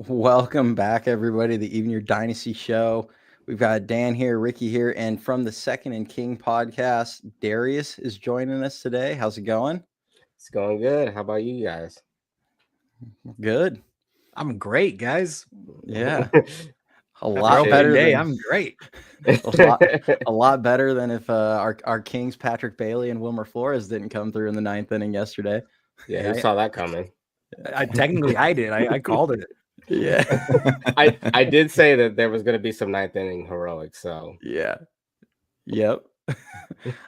Welcome back, everybody, to the Even Your Dynasty show. We've got Dan here, Ricky here, and from the Second and King podcast, Darius is joining us today. How's it going? It's going good. How about you guys? Good. I'm great, guys. Yeah. A After lot opening better day, than I'm great. a lot better than if our Kings Patrick Bailey and Wilmer Flores didn't come through in the ninth inning yesterday. Yeah, who saw that coming? I did. I called it. Yeah. I did say that there was going to be some ninth inning heroics. So Yeah. Yep.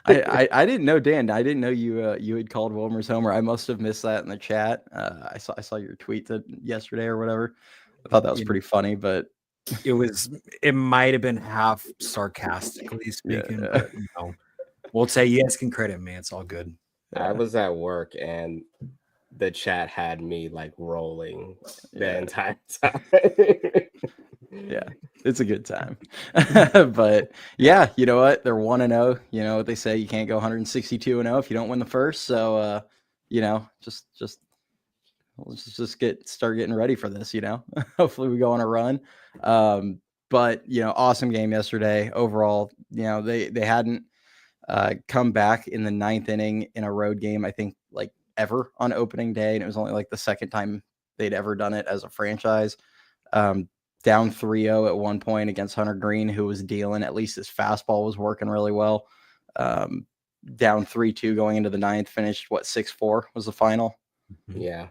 I didn't know, Dan. I didn't know you had called Wilmer's homer. I must have missed that in the chat. I saw your tweet yesterday or whatever. I thought that was pretty funny, but it might have been half sarcastically speaking, Yeah. but we'll say you guys can credit me. It's all good. I was at work and the chat had me like rolling the entire time. Yeah, it's a good time. But yeah, you know what? They're 1-0. You know what they say, you can't go 162-0 if you don't win the first. So just let's just start getting ready for this, Hopefully we go on a run. But awesome game yesterday. Overall, they hadn't come back in the ninth inning in a road game, I think, like ever on opening day, and it was only like the second time they'd ever done it as a franchise. Down 3-0 at one point against Hunter Green, who was dealing. At least his fastball was working really well. Down 3-2 going into the ninth, finished 6-4 was the final. Yeah.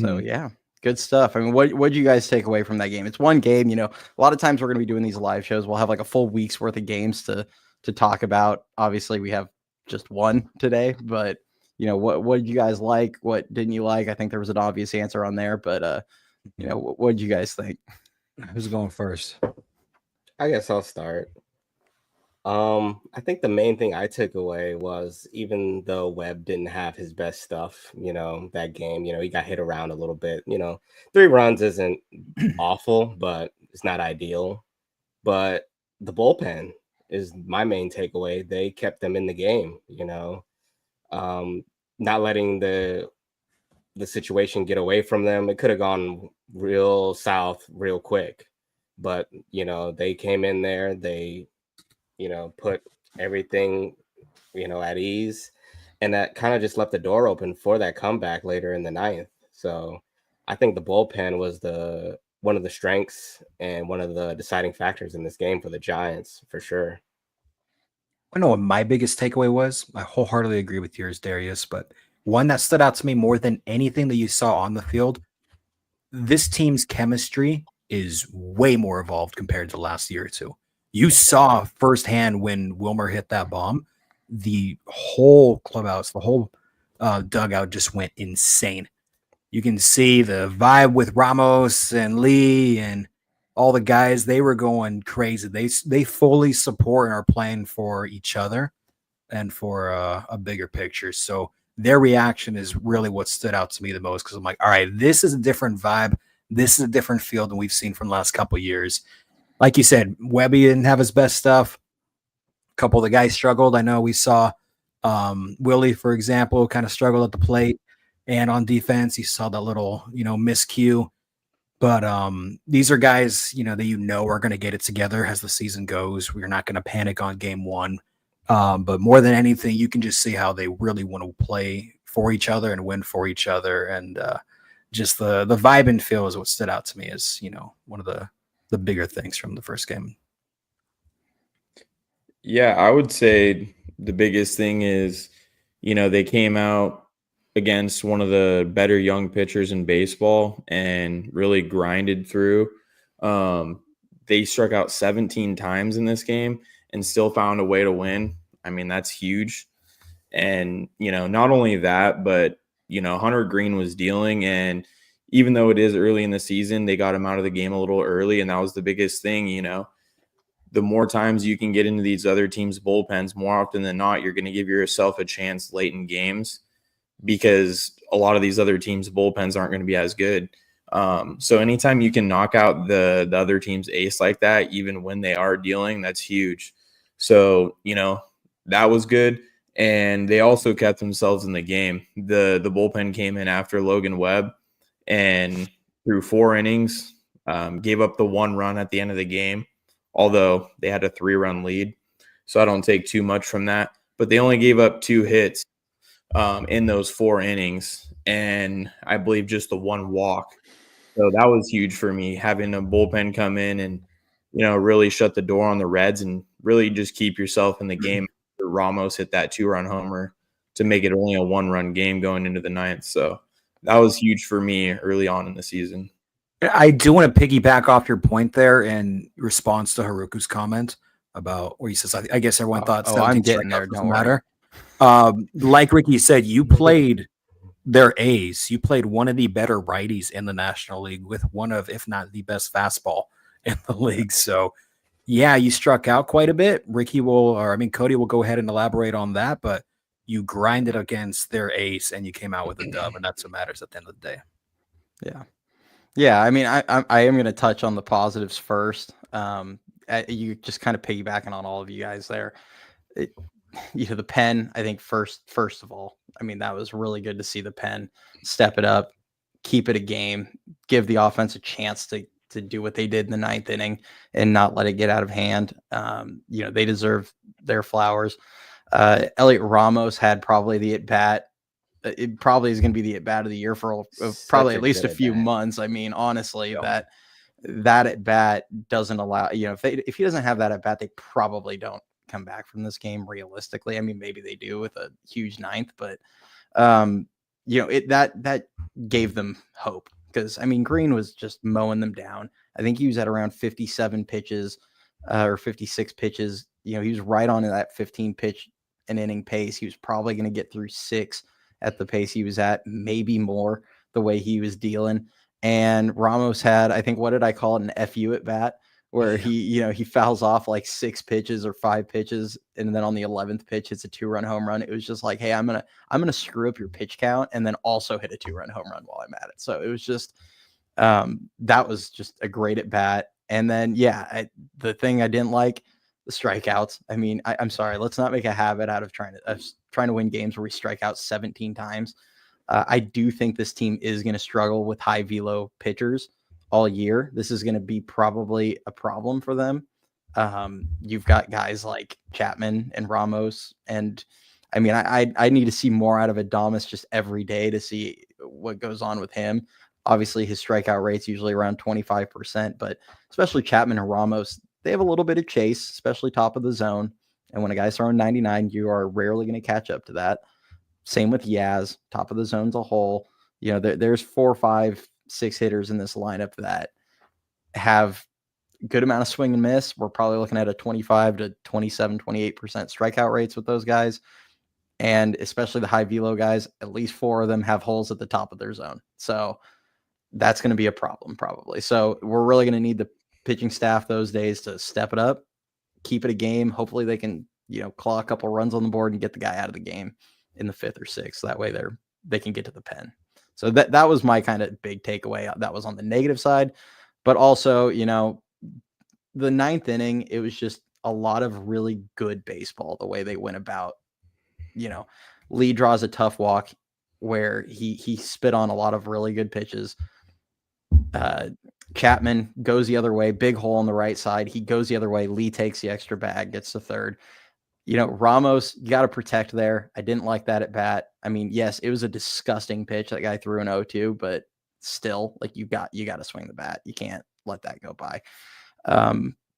So yeah, good stuff. I mean, what did you guys take away from that game? It's one game. A lot of times we're going to be doing these live shows. We'll have like a full week's worth of games to talk about. Obviously, we have just one today, but what did you guys like? What didn't you like? I think there was an obvious answer on there, but what did you guys think? Who's going first? I guess I'll start. I think the main thing I took away was, even though Webb didn't have his best stuff, that game, he got hit around a little bit. 3 runs isn't awful, but it's not ideal. But the bullpen is my main takeaway. They kept them in the game, not letting the situation get away from them. It could have gone real south real quick, but they came in there, they put everything at ease, and that kind of just left the door open for that comeback later in the ninth. So I think the bullpen was one of the strengths and one of the deciding factors in this game for the Giants, for sure. I know what my biggest takeaway was. I wholeheartedly agree with yours, Darius, but one that stood out to me more than anything that you saw on the field, this team's chemistry is way more evolved compared to last year or two. You saw firsthand when Wilmer hit that bomb, the whole clubhouse, the whole dugout just went insane. You can see the vibe with Ramos and Lee and all the guys. They were going crazy. They fully support and are playing for each other and for a bigger picture. So their reaction is really what stood out to me the most, because I'm like, all right, this is a different vibe. This is a different field than we've seen from the last couple of years. Like you said, Webby didn't have his best stuff. A couple of the guys struggled. I know we saw Willie, for example, kind of struggled at the plate. And on defense, you saw that little, miscue. But these are guys, that are going to get it together as the season goes. We're not going to panic on game one. But more than anything, you can just see how they really want to play for each other and win for each other. And just the vibe and feel is what stood out to me as, one of the bigger things from the first game. Yeah, I would say the biggest thing is, they came out against one of the better young pitchers in baseball and really grinded through. They struck out 17 times in this game and still found a way to win. I mean, that's huge. And, not only that, but, Hunter Green was dealing, and even though it is early in the season, they got him out of the game a little early, and that was the biggest thing. The more times you can get into these other teams' bullpens, more often than not, you're going to give yourself a chance late in games, because a lot of these other teams' bullpens aren't going to be as good. So anytime you can knock out the other team's ace like that, even when they are dealing, that's huge. So, that was good. And they also kept themselves in the game. The bullpen came in after Logan Webb, and through 4 innings, Gave up the 1 run at the end of the game, although they had a 3-run lead. So I don't take too much from that. But they only gave up 2 hits in those 4 innings, and I believe just the 1 walk. So that was huge for me, having a bullpen come in and, really shut the door on the Reds and really just keep yourself in the game. Ramos hit that 2-run homer to make it only a 1-run game going into the 9th. So that was huge for me early on in the season. I do want to piggyback off your point there in response to Haruku's comment about where he says, I guess everyone thought I'm getting strikeouts there. doesn't Don't matter. Like Ricky said, you played their ace. You played one of the better righties in the National League with one of, if not the best fastball in the league. So, yeah, you struck out quite a bit. Cody will go ahead and elaborate on that, but you grinded against their ace and you came out with a dub, and that's what matters at the end of the day. Yeah. Yeah, I mean, I am going to touch on the positives first. You just kind of piggybacking on all of you guys there. The pen, I think first of all, I mean, that was really good to see the pen step it up, keep it a game, give the offense a chance to do what they did in the 9th inning and not let it get out of hand. They deserve their flowers. Elliot Ramos had probably the at-bat. It probably is going to be the at-bat of the year for probably at least a few months. I mean, honestly, that at-bat doesn't allow, if he doesn't have that at-bat, they probably don't come back from this game realistically. I mean, maybe they do with a huge 9th, but that gave them hope because, I mean, Green was just mowing them down. I think he was at around 57 pitches or 56 pitches. He was right on that 15 pitch an inning pace. He was probably going to get through 6 at the pace he was at, maybe more the way he was dealing. And Ramos had, I think, what did I call it? An FU at bat, where he fouls off like 6 pitches or 5 pitches. And then on the 11th pitch, it's a 2-run home run. It was just like, hey, I'm going to screw up your pitch count and then also hit a 2-run home run while I'm at it. So it was just, that was just a great at bat. And then, the thing I didn't like, the strikeouts. I mean, I'm sorry. Let's not make a habit out of trying to win games where we strike out 17 times. I do think this team is going to struggle with high velo pitchers all year. This is going to be probably a problem for them. You've got guys like Chapman and Ramos. And I mean, I need to see more out of Adames just every day to see what goes on with him. Obviously, his strikeout rate's usually around 25%, but especially Chapman and Ramos, they have a little bit of chase, especially top of the zone. And when a guy's throwing 99, you are rarely going to catch up to that. Same with Yaz, top of the zone as a whole. There's 4, 5, 6 hitters in this lineup that have a good amount of swing and miss. We're probably looking at a 25 to 27, 28% strikeout rates with those guys. And especially the high velo guys, at least 4 of them have holes at the top of their zone. So that's going to be a problem probably. So we're really going to need the pitching staff those days to step it up, keep it a game. Hopefully they can, claw a couple runs on the board and get the guy out of the game in the 5th or 6th. That way they can get to the pen. So that was my kind of big takeaway. That was on the negative side, but also, the 9th inning, it was just a lot of really good baseball, the way they went about, Lee draws a tough walk where he spit on a lot of really good pitches. Chapman goes the other way, big hole on the right side. He goes the other way. Lee takes the extra bag, gets to 3rd. Ramos, you got to protect there. I didn't like that at bat. I mean, yes, it was a disgusting pitch that guy threw an 0-2, but still, like you got to swing the bat. You can't let that go by.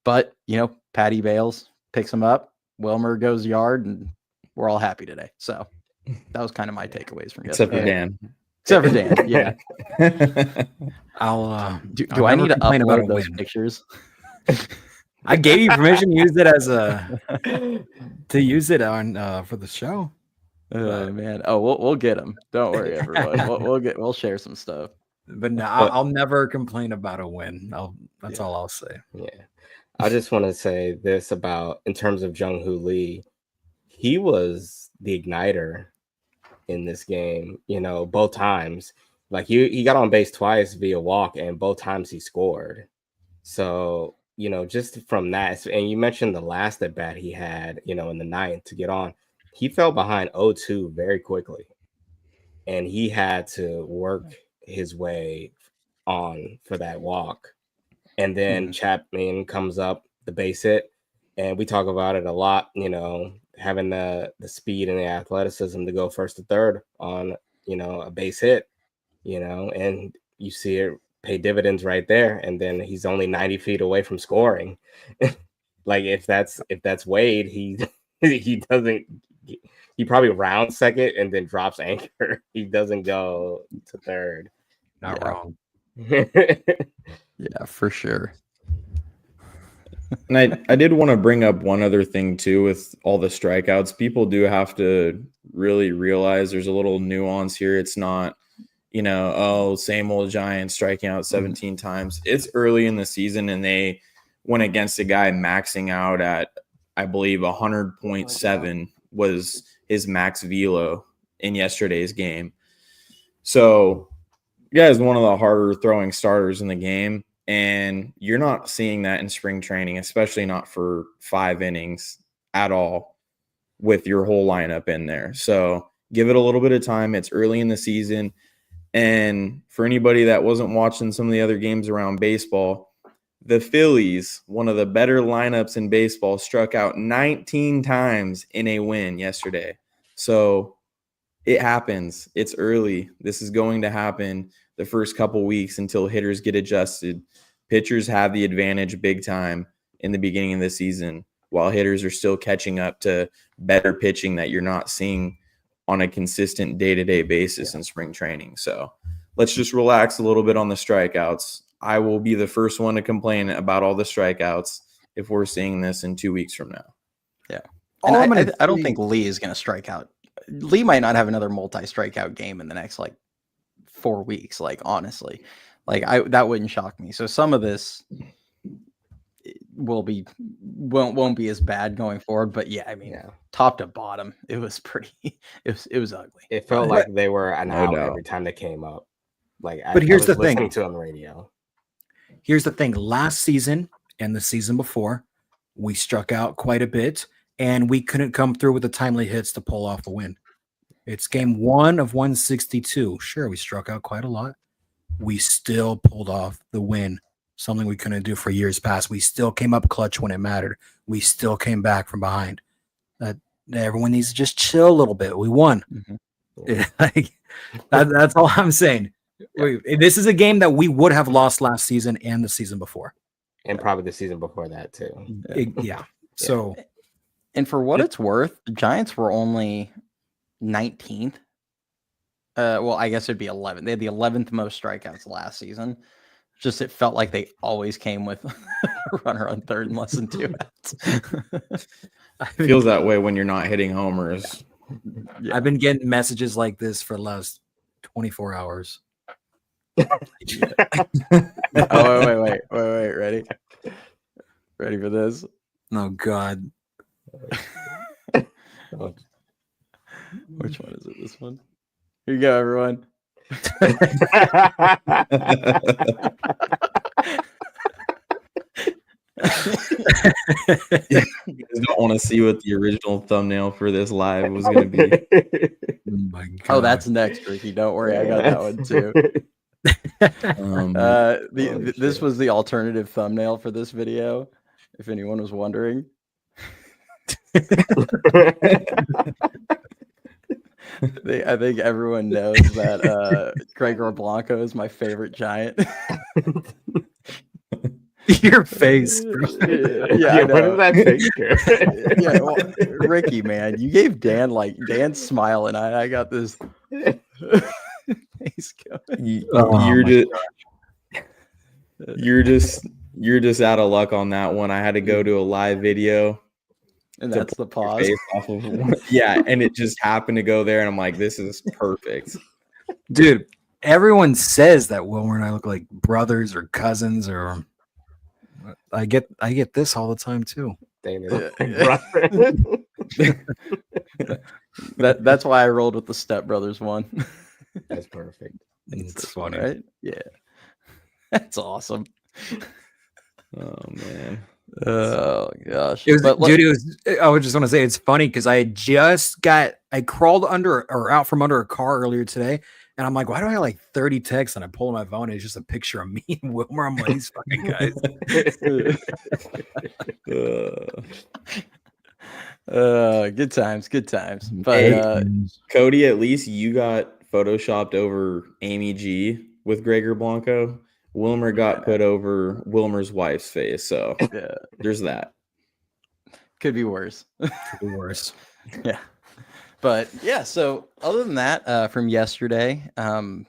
But Patty Bales picks him up. Wilmer goes yard, and we're all happy today. So that was kind of my takeaways from yesterday. Except for Dan, Dan. yeah. Do I need to upload those pictures? I gave you permission to use it on for the show. Oh man! Oh, we'll get them. Don't worry, everyone. We'll share some stuff. But no, I'll never complain about a win. That's all I'll say. Yeah, I just want to say this about in terms of Jung-Hoo Lee, he was the igniter in this game. Both times, like he got on base twice via walk, and both times he scored. So just from that, and you mentioned the last at bat he had, in the 9th to get on, he fell behind 0-2 very quickly, and he had to work his way on for that walk. and then Chapman comes up the base hit, and we talk about it a lot. Having the speed and the athleticism to go first to third on a base hit, and you see it pay dividends right there. And then he's only 90 feet away from scoring. Like if that's Wade, he doesn't. He probably rounds second and then drops anchor. He doesn't go to third. Not wrong. Yeah, for sure. And I did want to bring up one other thing too with all the strikeouts. People do have to really realize there's a little nuance here. It's not, same old Giants striking out 17 times. It's early in the season, and they went against a guy maxing out at, I believe, 100.7 was his max velo in yesterday's game. So, yeah, is one of the harder throwing starters in the game. And you're not seeing that in spring training, especially not for 5 innings at all with your whole lineup in there. So give it a little bit of time. It's early in the season. And for anybody that wasn't watching some of the other games around baseball, the Phillies, one of the better lineups in baseball, struck out 19 times in a win yesterday. So it happens. It's early. This is going to happen the first couple weeks until hitters get adjusted. Pitchers have the advantage big time in the beginning of the season, while hitters are still catching up to better pitching that you're not seeing on a consistent day-to-day basis in spring training. So let's just relax a little bit on the strikeouts. I will be the first one to complain about all the strikeouts if we're seeing this in 2 weeks from now. Yeah. And I don't think Lee is going to strike out. Lee might not have another multi-strikeout game in the next 4 weeks, honestly. That wouldn't shock me. So some of this won't be as bad going forward. But yeah, I mean, top to bottom, it was pretty. It was ugly. It felt like they were an out every time they came up. But here's the thing. Listening to on the radio. Here's the thing. Last season and the season before, we struck out quite a bit, and we couldn't come through with the timely hits to pull off a win. It's game 1 of 162. Sure, we struck out quite a lot. We still pulled off the win, something we couldn't do for years past. We still came up clutch when it mattered. We still came back from behind. Everyone needs to just chill a little bit. We won. That's all I'm saying. This is a game that we would have lost last season and the season before. And probably the season before that, too. So, and for what it's worth, the Giants were only 19th. Well, I guess it'd be 11th. They had the 11th most strikeouts last season. Just it felt like they always came with a runner on third in less than 2 outs. It feels that way when you're not hitting homers. Yeah. I've been getting messages like this for the last 24 hours. Oh, wait. Ready for this? Oh, God. Which one is it? This one? Here you go, everyone. You guys don't want to see what the original thumbnail for this live was going to be. Oh, my God. Oh, that's next, Ricky. Don't worry. I got that one, too. This was the alternative thumbnail for this video, if anyone was wondering. I think everyone knows that Gregor Blanco is my favorite Giant. Your face, bro. Yeah, what is that picture? Yeah, well, Ricky, man, you gave Dan's smile, and I got this face going. You're just out of luck on that one. I had to go to a live video. And that's the pause. Yeah, and it just happened to go there, and I'm like, this is perfect. Dude, everyone says that Wilmer and I look like brothers or cousins, or I get this all the time too. That's why I rolled with the Step Brothers one. That's perfect. It's funny, right? Yeah, that's awesome. Oh man. Oh gosh. I would just want to say it's funny because I crawled under or out from under a car earlier today, And I'm like, why do I have like 30 texts? And I pull my phone and it's just a picture of me and Wilmer. I'm like, these fucking guys. Good times. But Hey, Cody, at least you got photoshopped over Amy G with Gregor Blanco. Wilmer got put over Wilmer's wife's face. So yeah, there's that. could be worse. Could be worse. Yeah. But yeah, so other than that, from yesterday, we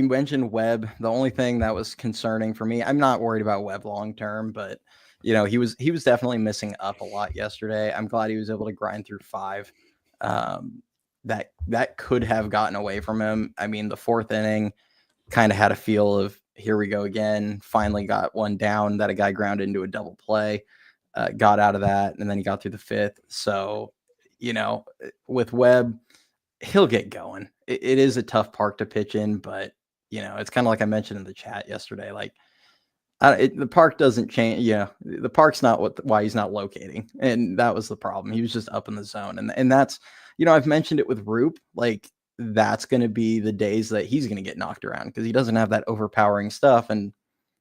mentioned Webb. The only thing that was concerning for me, I'm not worried about Webb long term, but he was definitely missing up a lot yesterday. I'm glad he was able to grind through 5. That could have gotten away from him. I mean, the 4th inning kind of had a feel of here we go again. Finally got one down that a guy grounded into a double play. Got out of that, and then he got through the 5th. So, with Webb, he'll get going. It is a tough park to pitch in, but it's kind of like I mentioned in the chat yesterday. Like, the park doesn't change. The park's not why he's not locating, and that was the problem. He was just up in the zone, and that's I've mentioned it with Roop. Like, that's going to be the days that he's going to get knocked around because he doesn't have that overpowering stuff. And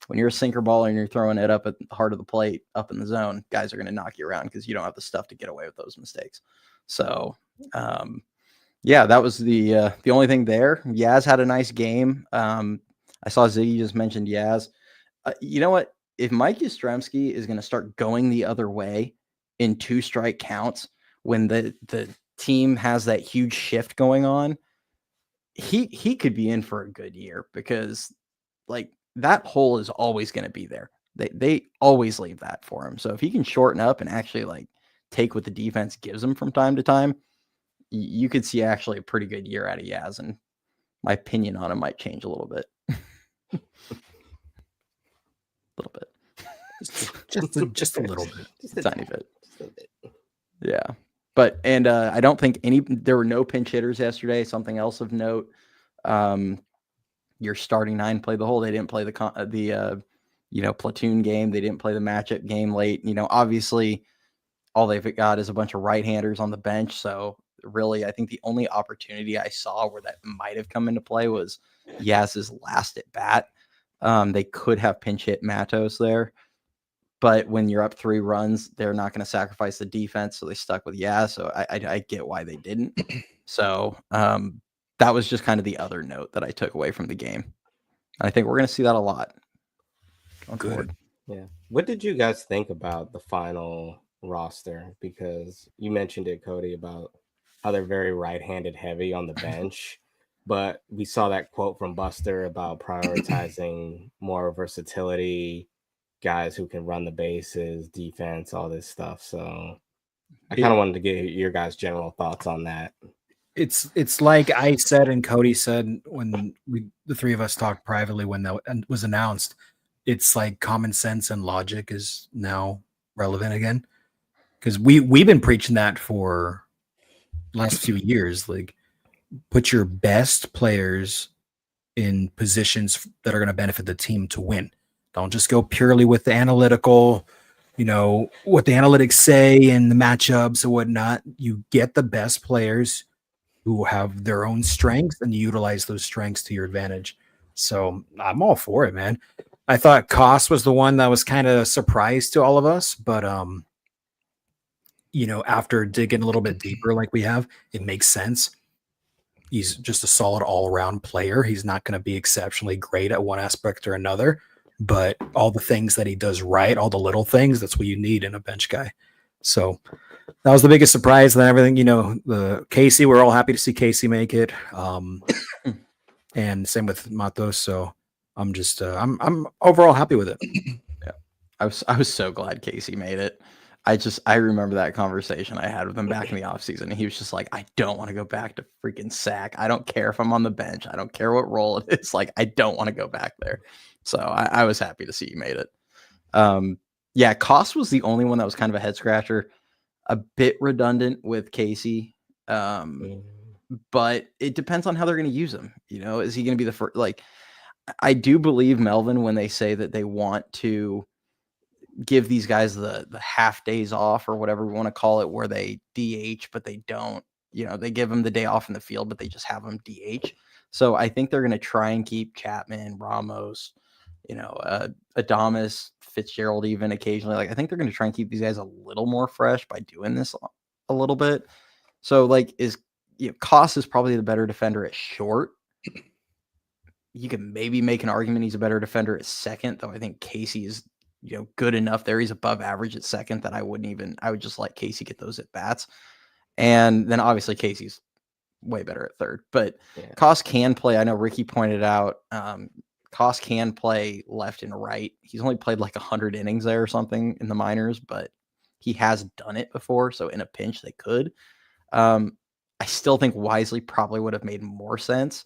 when you're a sinker baller and you're throwing it up at the heart of the plate, up in the zone, guys are going to knock you around because you don't have the stuff to get away with those mistakes. So, that was the only thing there. Yaz had a nice game. I saw Ziggy just mentioned Yaz. You know what? If Mike Yastrzemski is going to start going the other way in 2 strike counts when the team has that huge shift going on, he could be in for a good year because like that hole is always going to be there. They always leave that for him. So if he can shorten up and actually like take what the defense gives him from time to time, you could see actually a pretty good year out of Yaz, and my opinion on him might change a little bit. A little bit. Just a little bit. Just a tiny bit. Yeah. But, I don't think there were no pinch hitters yesterday. Something else of note. Your starting 9 played the hole. They didn't play the platoon game. They didn't play the matchup game late. Obviously all they've got is a bunch of right-handers on the bench. So really, I think the only opportunity I saw where that might have come into play was Yaz's last at bat. They could have pinch hit Matos there, but when you're up 3 runs, they're not going to sacrifice the defense. So they stuck with Yaz. So I get why they didn't. So that was just kind of the other note that I took away from the game. I think we're going to see that a lot. Good. Forward. Yeah. What did you guys think about the final roster? Because you mentioned it, Cody, about how they're very right-handed heavy on the bench. But we saw that quote from Buster about prioritizing more versatility, guys who can run the bases, defense, all this stuff. So I kind of wanted to get your guys' general thoughts on that. It's like I said and Cody said when the 3 of us talked privately when that was announced. It's like common sense and logic is now relevant again, because we've been preaching that for the last few years. Like, put your best players in positions that are going to benefit the team to win. Don't just go purely with the analytical, what the analytics say and the matchups and whatnot. You get the best players who have their own strengths and you utilize those strengths to your advantage. So I'm all for it, man. I thought Koss was the one that was kind of a surprise to all of us, but after digging a little bit deeper like we have, it makes sense. He's just a solid all-around player. He's not going to be exceptionally great at one aspect or another, but all the things that he does right, all the little things, that's what you need in a bench guy. So that was the biggest surprise. Then everything, the Casey, we're all happy to see Casey make it. And same with Matos. So I'm just, I'm overall happy with it. Yeah. I was so glad Casey made it. I remember that conversation I had with him back in the offseason. He was just like, I don't want to go back to freaking sack. I don't care if I'm on the bench. I don't care what role it is. Like, I don't want to go back there. So I was happy to see you made it. Yeah, Koss was the only one that was kind of a head scratcher, a bit redundant with Casey. But it depends on how they're going to use him. Is he going to be the first? Like, I do believe Melvin when they say that they want to give these guys the half days off or whatever we want to call it, where they DH, but they don't, they give him the day off in the field, but they just have him DH. So I think they're going to try and keep Chapman, Ramos, Adames, Fitzgerald, even occasionally. Like, I think they're going to try and keep these guys a little more fresh by doing this a little bit. So, like, Koss is probably the better defender at short. You can maybe make an argument he's a better defender at second, though I think Casey is, good enough there. He's above average at second that I would just let Casey get those at bats. And then obviously Casey's way better at third, but Koss can play. I know Ricky pointed out, Koss can play left and right. He's only played like 100 innings there or something in the minors, but he has done it before. So in a pinch, they could. I still think Wisely probably would have made more sense.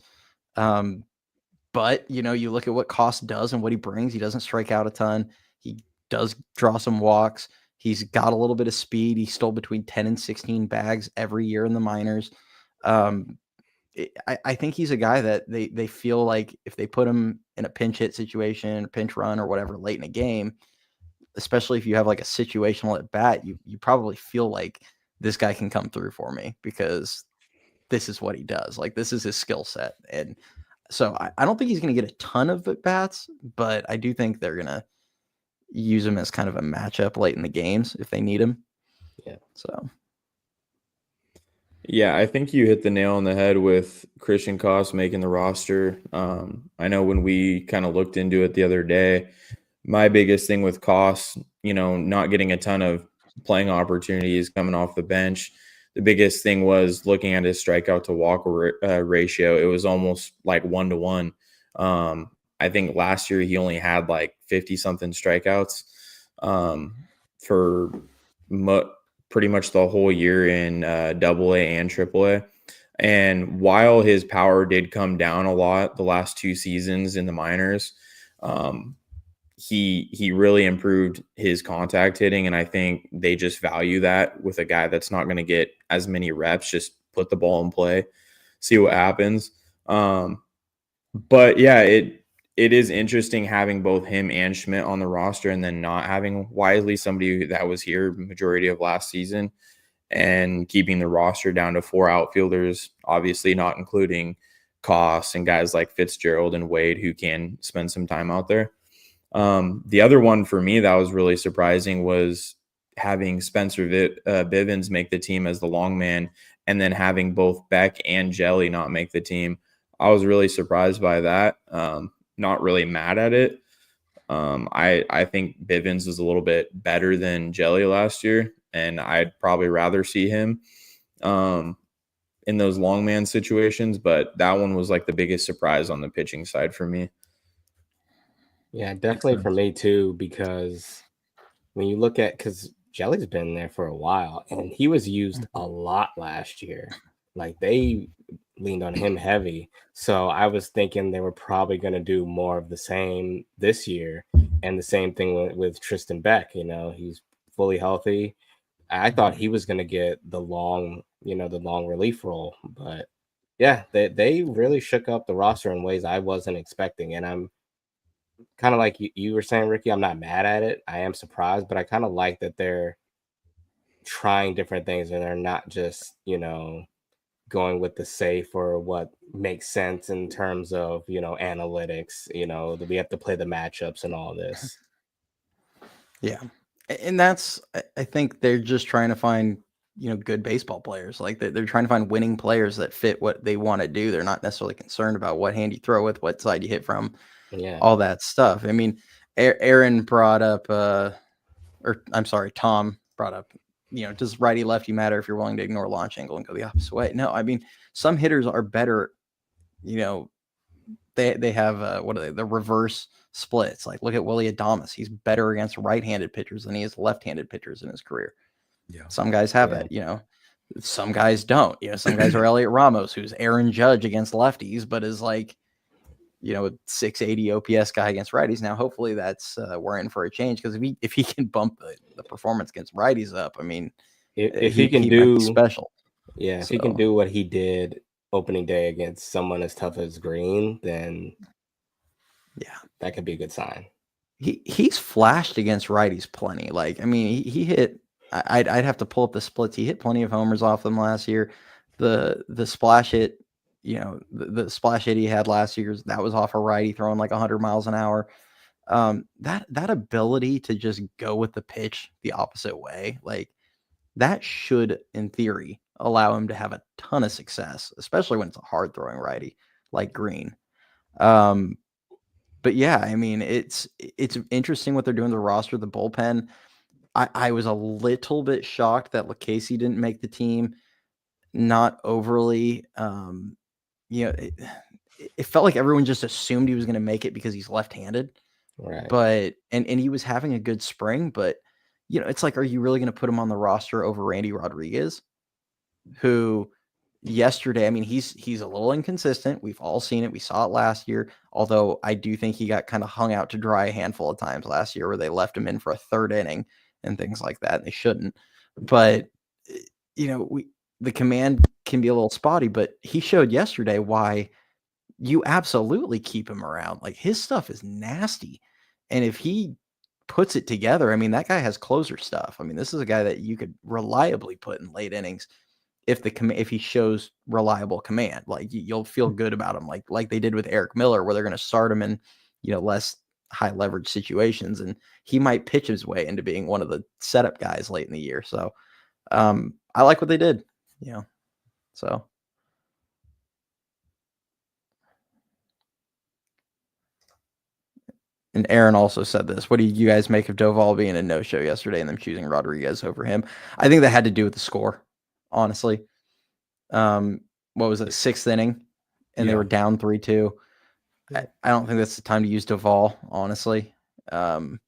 But, you look at what Koss does and what he brings. He doesn't strike out a ton. He does draw some walks. He's got a little bit of speed. He stole between 10 and 16 bags every year in the minors. I think he's a guy that they feel like if they put him in a pinch hit situation, pinch run or whatever late in a game, especially if you have like a situational at bat, you probably feel like this guy can come through for me because this is what he does. Like, this is his skill set. And so I don't think he's going to get a ton of at bats, but I do think they're going to use him as kind of a matchup late in the games if they need him. Yeah. So. Yeah, I think you hit the nail on the head with Christian Koss making the roster. I know when we kind of looked into it the other day, my biggest thing with Koss, not getting a ton of playing opportunities coming off the bench, the biggest thing was looking at his strikeout to walk ratio. It was almost like 1-to-1. I think last year he only had like 50 something strikeouts for pretty much the whole year in AA and AAA. And while his power did come down a lot the last 2 seasons in the minors, he really improved his contact hitting. And I think they just value that with a guy that's not going to get as many reps. Just put the ball in play, see what happens. But yeah, it is interesting having both him and Schmidt on the roster and then not having Wisely, somebody that was here majority of last season, and keeping the roster down to 4 outfielders, obviously not including Koss and guys like Fitzgerald and Wade who can spend some time out there. The other one for me that was really surprising was having Spencer Bivens make the team as the long man and then having both Beck and Jelly not make the team. I was really surprised by that. Not really mad at it. I think Bivens is a little bit better than Jelly last year, and I'd probably rather see him in those long man situations, but that one was like the biggest surprise on the pitching side for me. Yeah, definitely for me too, because when you look at, because Jelly's been there for a while and he was used a lot last year. Like, they leaned on him heavy. So I was thinking they were probably going to do more of the same this year. And the same thing with Tristan Beck. He's fully healthy. I thought he was going to get the long relief role. But yeah, they really shook up the roster in ways I wasn't expecting. And I'm kind of like you were saying, Ricky, I'm not mad at it. I am surprised, but I kind of like that they're trying different things and they're not just, going with the safe or what makes sense in terms of, analytics, that we have to play the matchups and all this. Yeah. And that's, I think they're just trying to find, good baseball players. Like, they're trying to find winning players that fit what they want to do. They're not necessarily concerned about what hand you throw with, what side you hit from, all that stuff. I mean, Aaron brought up, Tom brought up, does righty lefty matter if you're willing to ignore launch angle and go the opposite way? No, I mean, some hitters are better, they have the reverse splits. Like, look at Willie Adames. He's better against right-handed pitchers than he is left-handed pitchers in his career. Yeah. Some guys have it, some guys don't. Some guys are Elliot Ramos, who's Aaron Judge against lefties, but is like, a 680 OPS guy against righties. Now, hopefully that's we're in for a change, because if he can bump the performance against righties up, I mean, if he can do special. Yeah, if he can do what he did opening day against someone as tough as Green, then that could be a good sign. He's flashed against righties plenty. Like, I mean, he hit. I'd have to pull up the splits. He hit plenty of homers off them last year. the splash hit, the splash hit he had last year, that was off a righty throwing like 100 miles an hour. That ability to just go with the pitch the opposite way, like that should, in theory, allow him to have a ton of success, especially when it's a hard throwing righty like Green. But yeah, I mean, it's interesting what they're doing to the roster, the bullpen. I was a little bit shocked that Lucchesi didn't make the team. Not overly. It felt like everyone just assumed he was going to make it because he's left-handed. Right. But and he was having a good spring, but it's like, are you really going to put him on the roster over Randy Rodriguez, who yesterday, I mean, he's a little inconsistent. We've all seen it. We saw it last year, although I do think he got kind of hung out to dry a handful of times last year where they left him in for a third inning and things like that. And they shouldn't. But the command can be a little spotty, but he showed yesterday why you absolutely keep him around. Like, his stuff is nasty. And if he puts it together, I mean, that guy has closer stuff. I mean, this is a guy that you could reliably put in late innings if he shows reliable command. Like, you'll feel good about him, like they did with Eric Miller, where they're going to start him in less high leverage situations, and he might pitch his way into being one of the setup guys late in the year. So I like what they did. So. And Aaron also said this. What do you guys make of Doval being a no-show yesterday and them choosing Rodriguez over him? I think that had to do with the score, honestly. What was it, 6th inning? And they were down 3-2. I don't think that's the time to use Doval, honestly. But,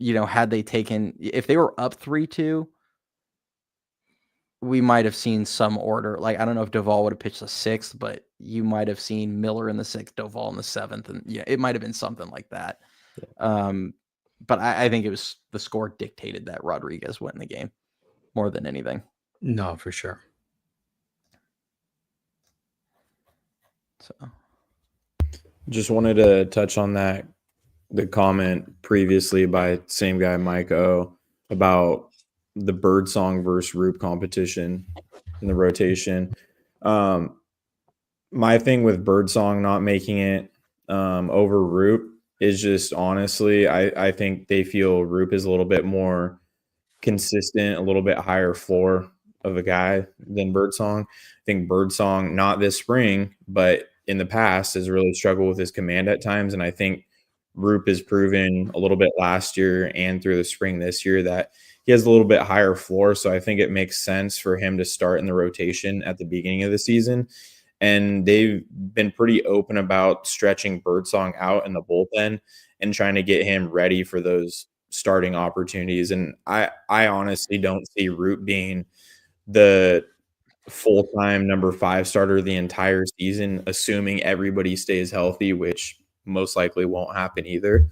had they taken – if they were up 3-2, we might have seen some order. Like, I don't know if Doval would have pitched the 6th, but you might have seen Miller in the 6th, Doval in the 7th, and it might have been something like that. But I think it was the score dictated that Rodriguez went in the game more than anything. No, for sure. So, just wanted to touch on the comment previously by same guy Mike O about the Birdsong versus Roop competition in the rotation. My thing with Birdsong not making it over Roop is just, honestly, I think they feel Roop is a little bit more consistent, a little bit higher floor of a guy than Birdsong. I think Birdsong, not this spring, but in the past, has really struggled with his command at times. And I think Roop has proven a little bit last year and through the spring this year that he has a little bit higher floor. So I think it makes sense for him to start in the rotation at the beginning of the season. And they've been pretty open about stretching Birdsong out in the bullpen and trying to get him ready for those starting opportunities. And I honestly don't see Roop being the full-time number 5 starter the entire season, assuming everybody stays healthy, which most likely won't happen either.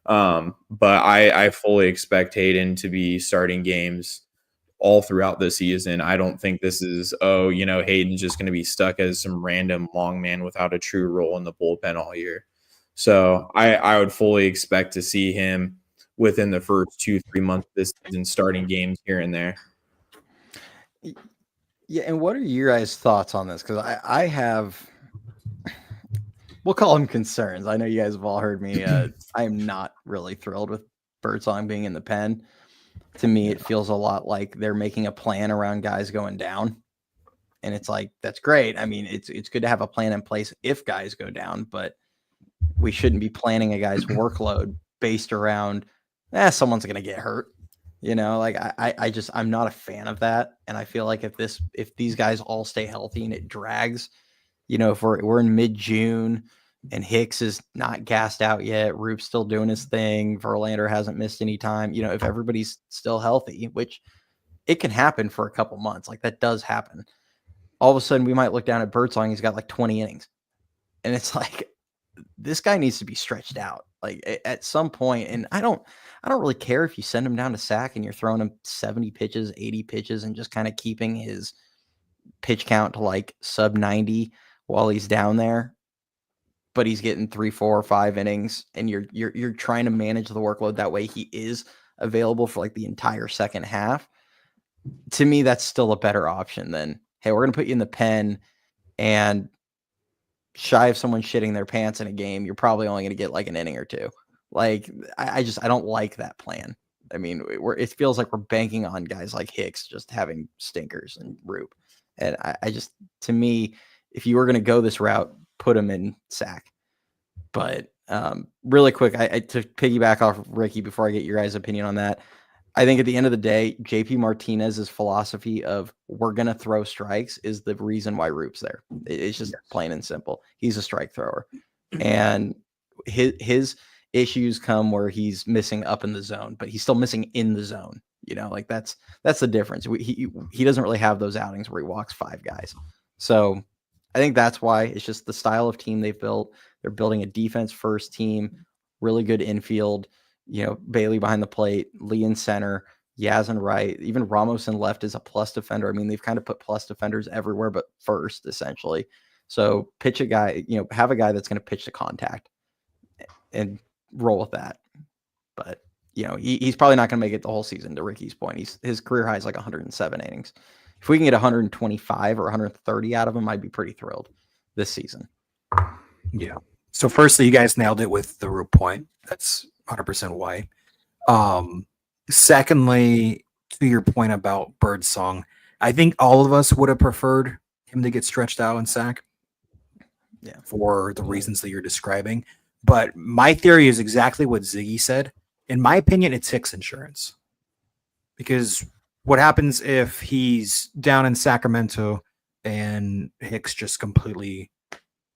But I fully expect Hayden to be starting games all throughout the season. I don't think this is, Hayden's just going to be stuck as some random long man without a true role in the bullpen all year. So I would fully expect to see him within the first 2-3 months of this season starting games here and there. Yeah, and what are your guys' thoughts on this? Because I have, we'll call them concerns. I know you guys have all heard me. I am not really thrilled with Birdsong being in the pen. To me, it feels a lot like they're making a plan around guys going down. And it's like, that's great. I mean, it's good to have a plan in place if guys go down, but we shouldn't be planning a guy's workload based around, someone's going to get hurt. I'm not a fan of that. And I feel like if these guys all stay healthy and it drags, if we're in mid-June and Hicks is not gassed out yet, Roop's still doing his thing, Verlander hasn't missed any time, if everybody's still healthy, which it can happen for a couple months, like that does happen. All of a sudden we might look down at Birdsong, he's got like 20 innings. And it's like, this guy needs to be stretched out like at some point. And I don't really care if you send him down to sack and you're throwing him 70 pitches, 80 pitches, and just kind of keeping his pitch count to like sub 90 while he's down there, but he's getting 3, 4, or 5 innings and you're trying to manage the workload. That way he is available for like the entire second half. to me, that's still a better option than, hey, we're going to put you in the pen, and shy of someone shitting their pants in a game, you're probably only going to get like an inning or two. Like, I don't like that plan. I mean, it feels like we're banking on guys like Hicks just having stinkers and Roop. And to me, if you were going to go this route, put him in sack. But really quick, to piggyback off of Ricky before I get your guys' opinion on that, I think at the end of the day, JP Martinez's philosophy of we're going to throw strikes is the reason why Roop's there. It's just plain and simple. He's a strike thrower. And his issues come where he's missing up in the zone, but he's still missing in the zone. You know, like that's the difference. He doesn't really have those outings where he walks 5 guys. So I think that's why. It's just the style of team they've built. They're building a defense first team, really good infield. You know, Bailey behind the plate, Lee in center, Yaz in right, even Ramos in left is a plus defender. I mean, they've kind of put plus defenders everywhere but first, essentially. So pitch a guy, you know, have a guy that's going to pitch to contact and roll with that. But, you know, he's probably not going to make it the whole season, to Ricky's point. His career high is like 107 innings. If we can get 125 or 130 out of him, I'd be pretty thrilled this season. Yeah. So firstly, you guys nailed it with the root point. That's 100% why. Secondly, to your point about Birdsong, I think all of us would have preferred him to get stretched out and sack. Yeah, for the reasons that you're describing. But my theory is exactly what Ziggy said. In my opinion, it's Hicks insurance. Because what happens if he's down in Sacramento and Hicks just completely,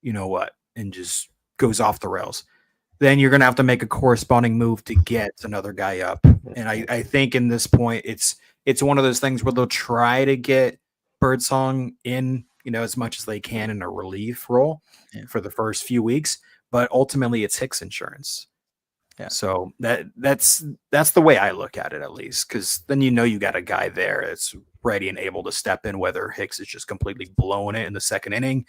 you know what, and just goes off the rails? Then you're going to have to make a corresponding move to get another guy up. And I think in this point, it's one of those things where they'll try to get Birdsong in, you know, as much as they can in a relief role for the first few weeks. But ultimately, it's Hicks insurance. Yeah. So that's the way I look at it, at least, because then you know you got a guy there that's ready and able to step in, whether Hicks is just completely blowing it in the second inning.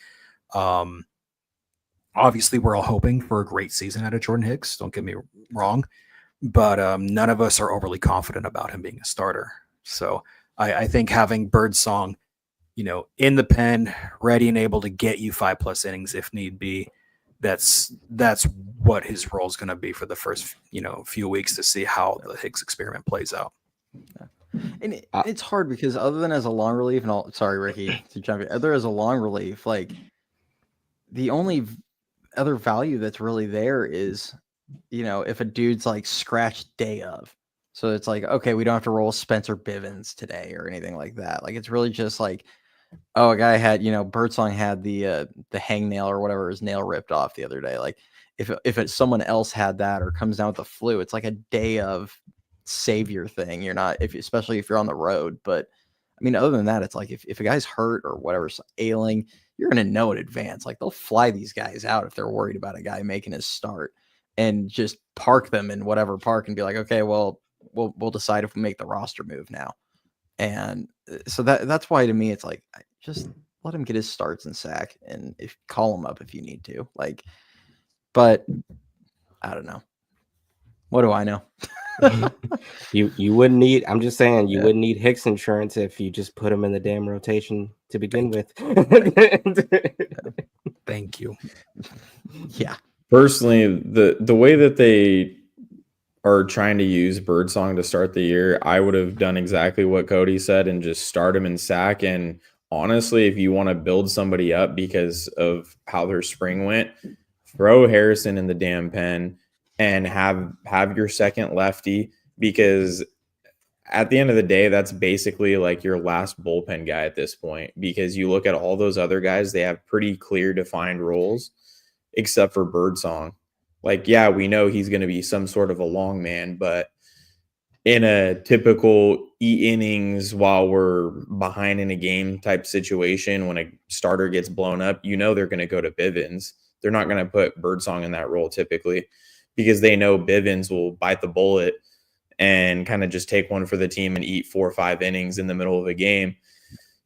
Obviously, we're all hoping for a great season out of Jordan Hicks. Don't get me wrong, but none of us are overly confident about him being a starter. So I think having Birdsong, you know, in the pen, ready and able to get you 5+ innings if need be, that's what his role is going to be for the first, you know, few weeks to see how the Hicks experiment plays out. And it's hard because other than as a long relief, and sorry, Ricky, to jump in, other as a long relief, like the only other value that's really there is, you know, if a dude's like scratched day of. So it's like, okay, we don't have to roll Spencer Bivens today or anything like that. Like it's really just like, oh, a guy had, you know, Birdsong had the hangnail or whatever, his nail ripped off the other day. Like if it's someone else had that or comes down with the flu, it's like a day of savior thing. You're not, especially if you're on the road. But I mean, other than that, it's like if a guy's hurt or whatever's ailing, you're going to know in advance. Like they'll fly these guys out if they're worried about a guy making his start and just park them in whatever park and be like, okay, well, we'll decide if we make the roster move now. And so that's why to me, it's like, just let him get his starts and sack and call him up if you need to, like, but I don't know. What do I know? You wouldn't need, I'm just saying, you wouldn't need Hicks insurance if you just put him in the damn rotation to begin with. Thank you. Yeah. Personally, the way that they are trying to use Birdsong to start the year, I would have done exactly what Cody said and just start him in sack. And honestly, if you want to build somebody up because of how their spring went, throw Harrison in the damn pen and have your second lefty, because at the end of the day, that's basically like your last bullpen guy at this point, because you look at all those other guys, they have pretty clear defined roles except for Birdsong. Like, yeah, we know he's going to be some sort of a long man, but in a typical innings while we're behind in a game type situation, when a starter gets blown up, you know they're going to go to Bivens. They're not going to put Birdsong in that role typically, because they know Bivens will bite the bullet and kind of just take one for the team and eat 4 or 5 innings in the middle of a game,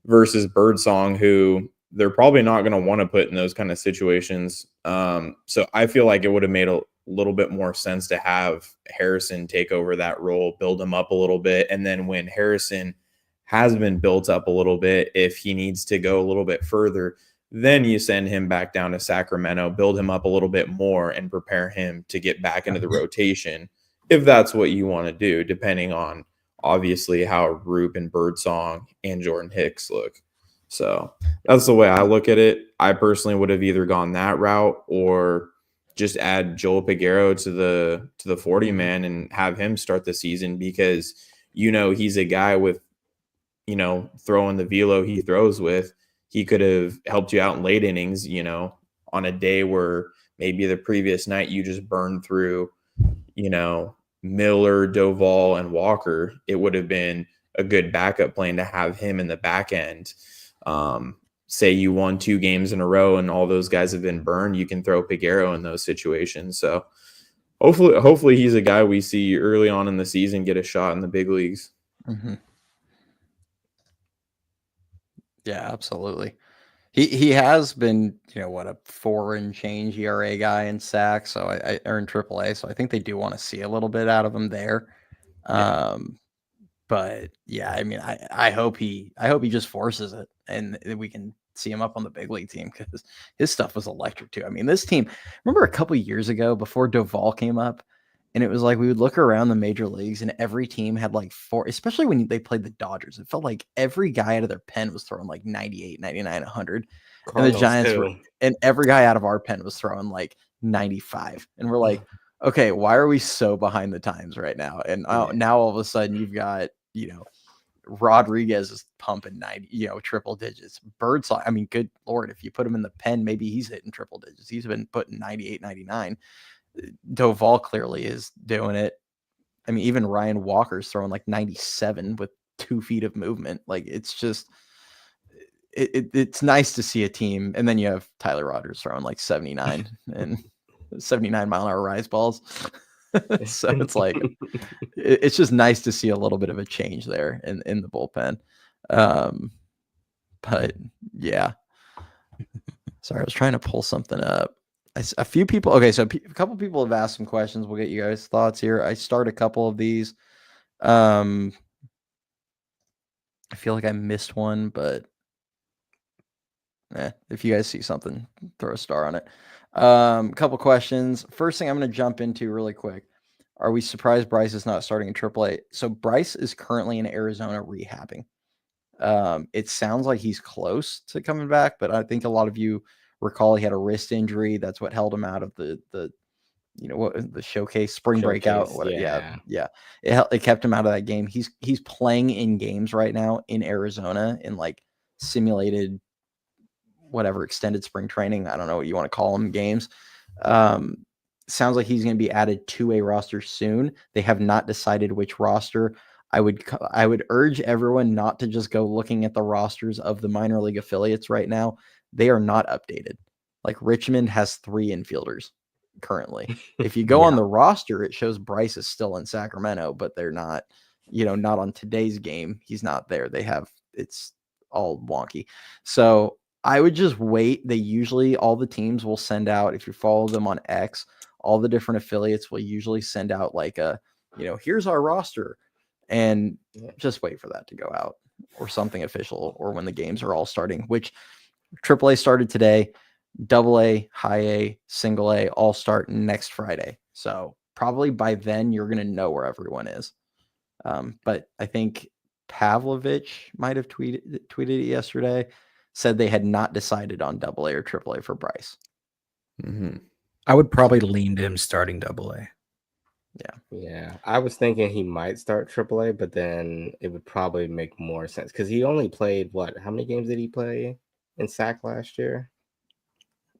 versus Birdsong, who they're probably not going to want to put in those kind of situations. So I feel like it would have made a little bit more sense to have Harrison take over that role, build him up a little bit. And then when Harrison has been built up a little bit. If he needs to go a little bit further, then you send him back down to Sacramento, build him up a little bit more, and prepare him to get back into the rotation, if that's what you want to do, depending on obviously how Roop and Birdsong and Jordan Hicks look. So that's the way I look at it. I personally would have either gone that route or just add Joel Peguero to the 40 man and have him start the season, because he's a guy with throwing the velo he throws with. He could have helped you out in late innings, on a day where maybe the previous night you just burned through, Miller, Doval, and Walker. It would have been a good backup plan to have him in the back end. Say you won 2 games in a row and all those guys have been burned, you can throw Peguero in those situations. So hopefully he's a guy we see early on in the season get a shot in the big leagues. Mm-hmm. Yeah, absolutely. He has been, a 4 and change ERA guy in sacks, so I earned AAA, so I think they do want to see a little bit out of him there. Yeah. But yeah, I mean, I hope he just forces it and we can see him up on the big league team, because his stuff was electric too. I mean, this team, remember a couple years ago before Doval came up, and it was like we would look around the major leagues and every team had like 4, especially when they played the Dodgers. It felt like every guy out of their pen was throwing like 98, 99, 100. Cardinals And the Giants too. and every guy out of our pen was throwing like 95. And we're like, okay, why are we so behind the times right now? And now all of a sudden you've got, Rodriguez is pumping 90, triple digits. Birdsong, I mean, good Lord, if you put him in the pen, maybe he's hitting triple digits. He's been putting 98, 99. Doval clearly is doing it. I mean, even Ryan Walker's throwing like 97 with 2 feet of movement. Like, it's just, it's nice to see a team. And then you have Tyler Rogers throwing like 79 and 79 mile an hour rise balls. So it's like, it's just nice to see a little bit of a change there in the bullpen. But yeah, sorry, I was trying to pull something up. A few people. Okay, so a couple people have asked some questions. We'll get you guys' thoughts here. I start a couple of these. I feel like I missed one, but if you guys see something, throw a star on it. Couple questions. First thing I'm going to jump into really quick. Are we surprised Bryce is not starting in AAA? So Bryce is currently in Arizona rehabbing. It sounds like he's close to coming back, but I think a lot of you recall he had a wrist injury. That's what held him out of the showcase spring breakout. Yeah. It kept him out of that game. He's playing in games right now in Arizona in like simulated whatever extended spring training. I don't know what you want to call them, games. Sounds like he's going to be added to a roster soon. They have not decided which roster. I would urge everyone not to just go looking at the rosters of the minor league affiliates right now. They are not updated. Like Richmond has 3 infielders currently. If you go on the roster, it shows Bryce is still in Sacramento, but they're not, not on today's game. He's not there. It's all wonky. So I would just wait. All the teams will send out, if you follow them on X, all the different affiliates will usually send out like here's our roster, and just wait for that to go out or something official, or when the games are all starting, which AAA started today, AA, high A, single A, all start next Friday. So probably by then you're going to know where everyone is. But I think Pavlovich might have tweeted it yesterday, said they had not decided on AA or AAA for Bryce. Mm-hmm. I would probably lean to him starting AA. Yeah. I was thinking he might start AAA, but then it would probably make more sense because he only played how many games did he play in SAC last year?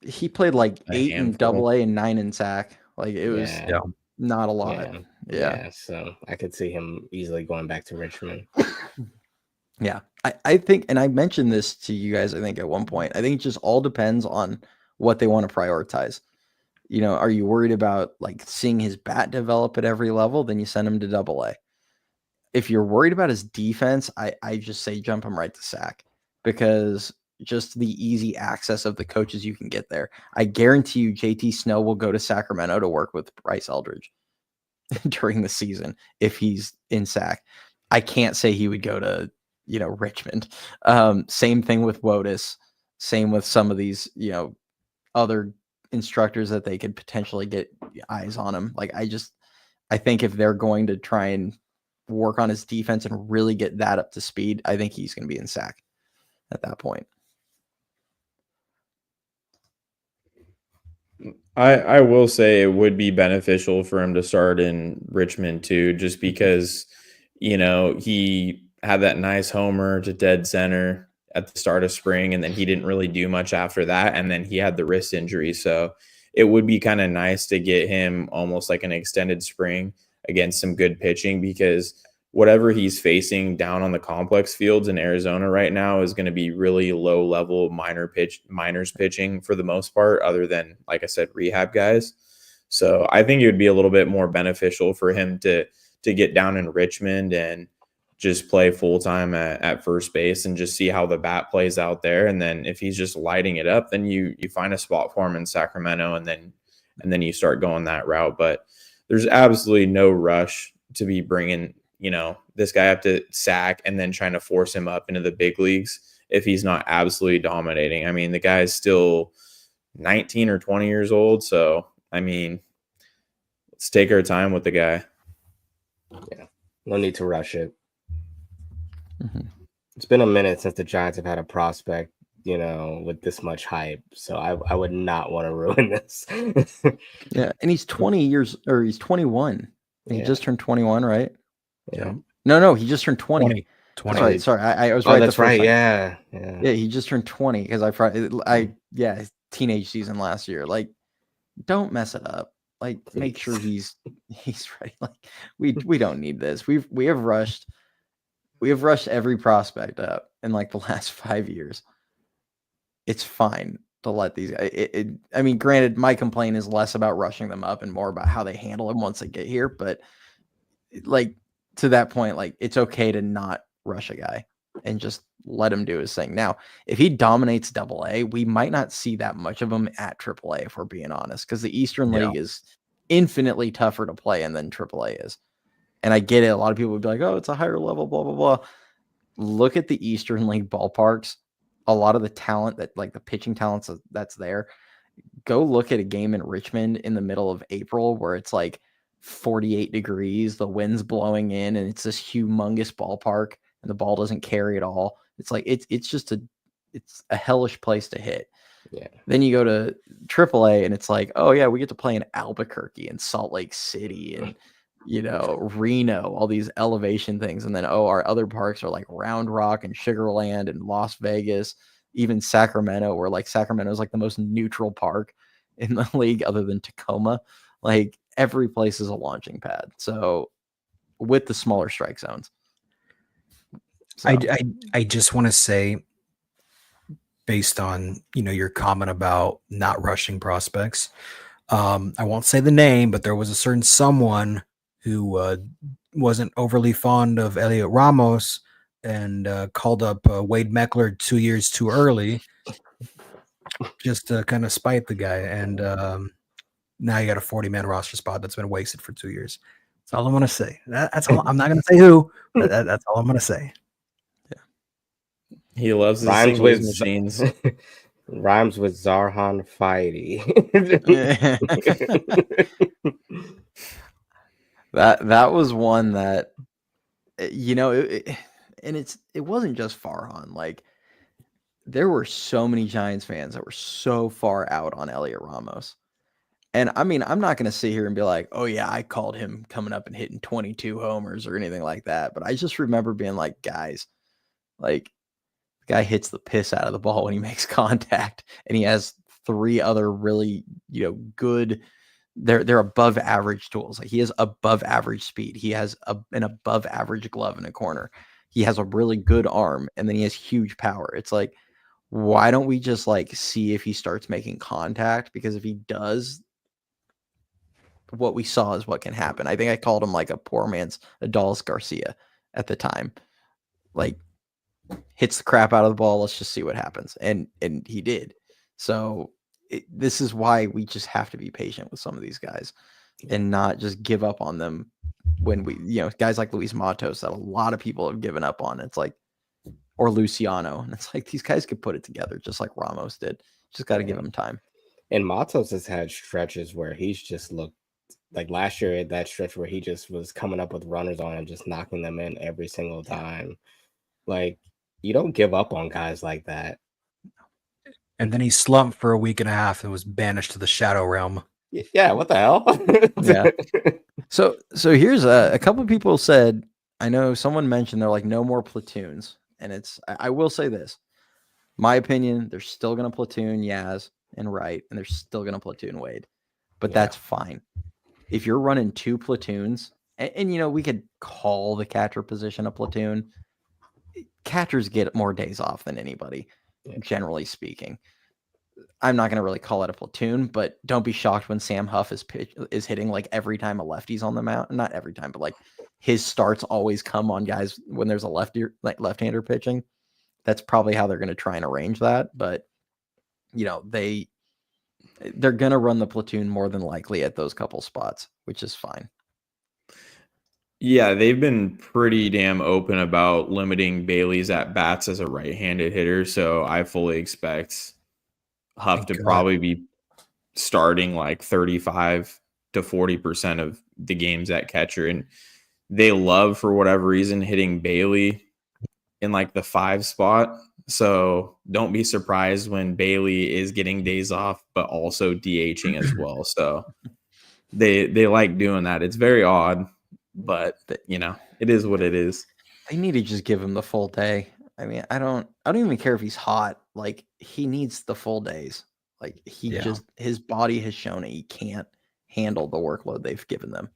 He played like 8 in AA and 9 in SAC. Like it was not a lot. Yeah. So I could see him easily going back to Richmond. Yeah. I think, and I mentioned this to you guys, I think at one point, I think it just all depends on what they want to prioritize. Are you worried about like seeing his bat develop at every level? Then you send him to AA. If you're worried about his defense, I just say jump him right to SAC, because just the easy access of the coaches you can get there. I guarantee you JT Snow will go to Sacramento to work with Bryce Eldridge during the season if he's in SAC. I can't say he would go to, Richmond. Same thing with Wotus. Same with some of these, other instructors that they could potentially get eyes on him. Like, I think if they're going to try and work on his defense and really get that up to speed, I think he's going to be in sack at that point. I will say it would be beneficial for him to start in Richmond too, just because, he had that nice homer to dead center at the start of spring, and then he didn't really do much after that. And then he had the wrist injury. So it would be kind of nice to get him almost like an extended spring against some good pitching, because whatever he's facing down on the complex fields in Arizona right now is going to be really low level minors pitching for the most part, other than, like I said, rehab guys. So I think it would be a little bit more beneficial for him to get down in Richmond and just play full time at first base and just see how the bat plays out there. And then if he's just lighting it up, then you find a spot for him in Sacramento, and then you start going that route. But there's absolutely no rush to be bringing, this guy up to sack and then trying to force him up into the big leagues if he's not absolutely dominating. I mean, the guy's still 19 or 20 years old. So, I mean, let's take our time with the guy. Yeah, no need to rush it. Mm-hmm. It's been a minute since the Giants have had a prospect, with this much hype. So I would not want to ruin this. Yeah, and he's 21. He just turned 21, right? Yeah. No, he just turned 20. 20. That's right. Sorry, I was right. That's right. Time. Yeah. He just turned 20 because his teenage season last year. Like, don't mess it up. Like, make sure he's ready. Like, we don't need this. We have rushed every prospect up in like the last 5 years. It's fine to let these guys. I mean, granted, my complaint is less about rushing them up and more about how they handle them once they get here. But like, to that point, like, it's okay to not rush a guy and just let him do his thing. Now, if he dominates AA, we might not see that much of him at AAA, if we're being honest, because the Eastern League is infinitely tougher to play in than AAA is. And I get it. A lot of people would be like, oh, it's a higher level, blah, blah, blah. Look at the Eastern League ballparks. A lot of the talent that, like, the pitching talents that's there. Go look at a game in Richmond in the middle of April where it's like 48 degrees, the wind's blowing in, and it's this humongous ballpark, and the ball doesn't carry at all. It's like it's a hellish place to hit. Yeah. Then you go to AAA, and it's like, oh yeah, we get to play in Albuquerque and Salt Lake City and Reno, all these elevation things, and then our other parks are like Round Rock and Sugar Land and Las Vegas, even Sacramento, where like Sacramento is like the most neutral park in the league other than Tacoma. Like, every place is a launching pad. So with the smaller strike zones. So. I just want to say, based on, your comment about not rushing prospects, I won't say the name, but there was a certain someone who wasn't overly fond of Elliot Ramos and called up Wade Meckler 2 years too early just to kind of spite the guy. And now you got a 40-man roster spot that's been wasted for 2 years. That's all I'm going to say. That's all. I'm not going to say who, but that's all I'm going to say. Yeah. He loves the Rhymes with machines. Rhymes with Zarhan Fighty. That was one that, and it wasn't just Farhan. Like, there were so many Giants fans that were so far out on Elliot Ramos. And I mean, I'm not going to sit here and be like, oh yeah, I called him coming up and hitting 22 homers or anything like that. But I just remember being like, guys, like, the guy hits the piss out of the ball when he makes contact, and he has three other really, good, they're above average tools. Like, he has above average speed. He has an above average glove in a corner. He has a really good arm, and then he has huge power. It's like, why don't we just like see if he starts making contact? Because if he does, what we saw is what can happen. I think I called him like a poor man's Adolis Garcia at the time. Like, hits the crap out of the ball. Let's just see what happens. And he did. So this is why we just have to be patient with some of these guys and not just give up on them when we, guys like Luis Matos that a lot of people have given up on. It's like, or Luciano. And it's like these guys could put it together just like Ramos did. Just got to give him time. And Matos has had stretches where he's just looked like last year at that stretch where he just was coming up with runners on and just knocking them in every single time. Like, you don't give up on guys like that. And then he slumped for a week and a half and was banished to the shadow realm. Yeah, what the hell? Yeah. So here's a couple of people said, I know someone mentioned they're like no more platoons. And I will say this. My opinion, they're still going to platoon Yaz and Wright, and they're still going to platoon Wade. But that's fine. If you're running 2 platoons, and we could call the catcher position a platoon. Catchers get more days off than anybody, generally speaking. I'm not going to really call it a platoon, but don't be shocked when Sam Huff is hitting like every time a lefty's on the mound. Not every time, but like his starts always come on guys when there's a left-hander pitching. That's probably how they're going to try and arrange that. But they're going to run the platoon more than likely at those couple spots, which is fine. Yeah, they've been pretty damn open about limiting Bailey's at bats as a right-handed hitter. So I fully expect Huff to probably be starting like 35 to 40% of the games at catcher. And they love, for whatever reason, hitting Bailey in like the 5 spot. So don't be surprised when Bailey is getting days off, but also DHing as well. So they like doing that. It's very odd, but it is what it is. They need to just give him the full day. I mean, I don't even care if he's hot. Like, he needs the full days. Like, his body has shown he can't handle the workload they've given them.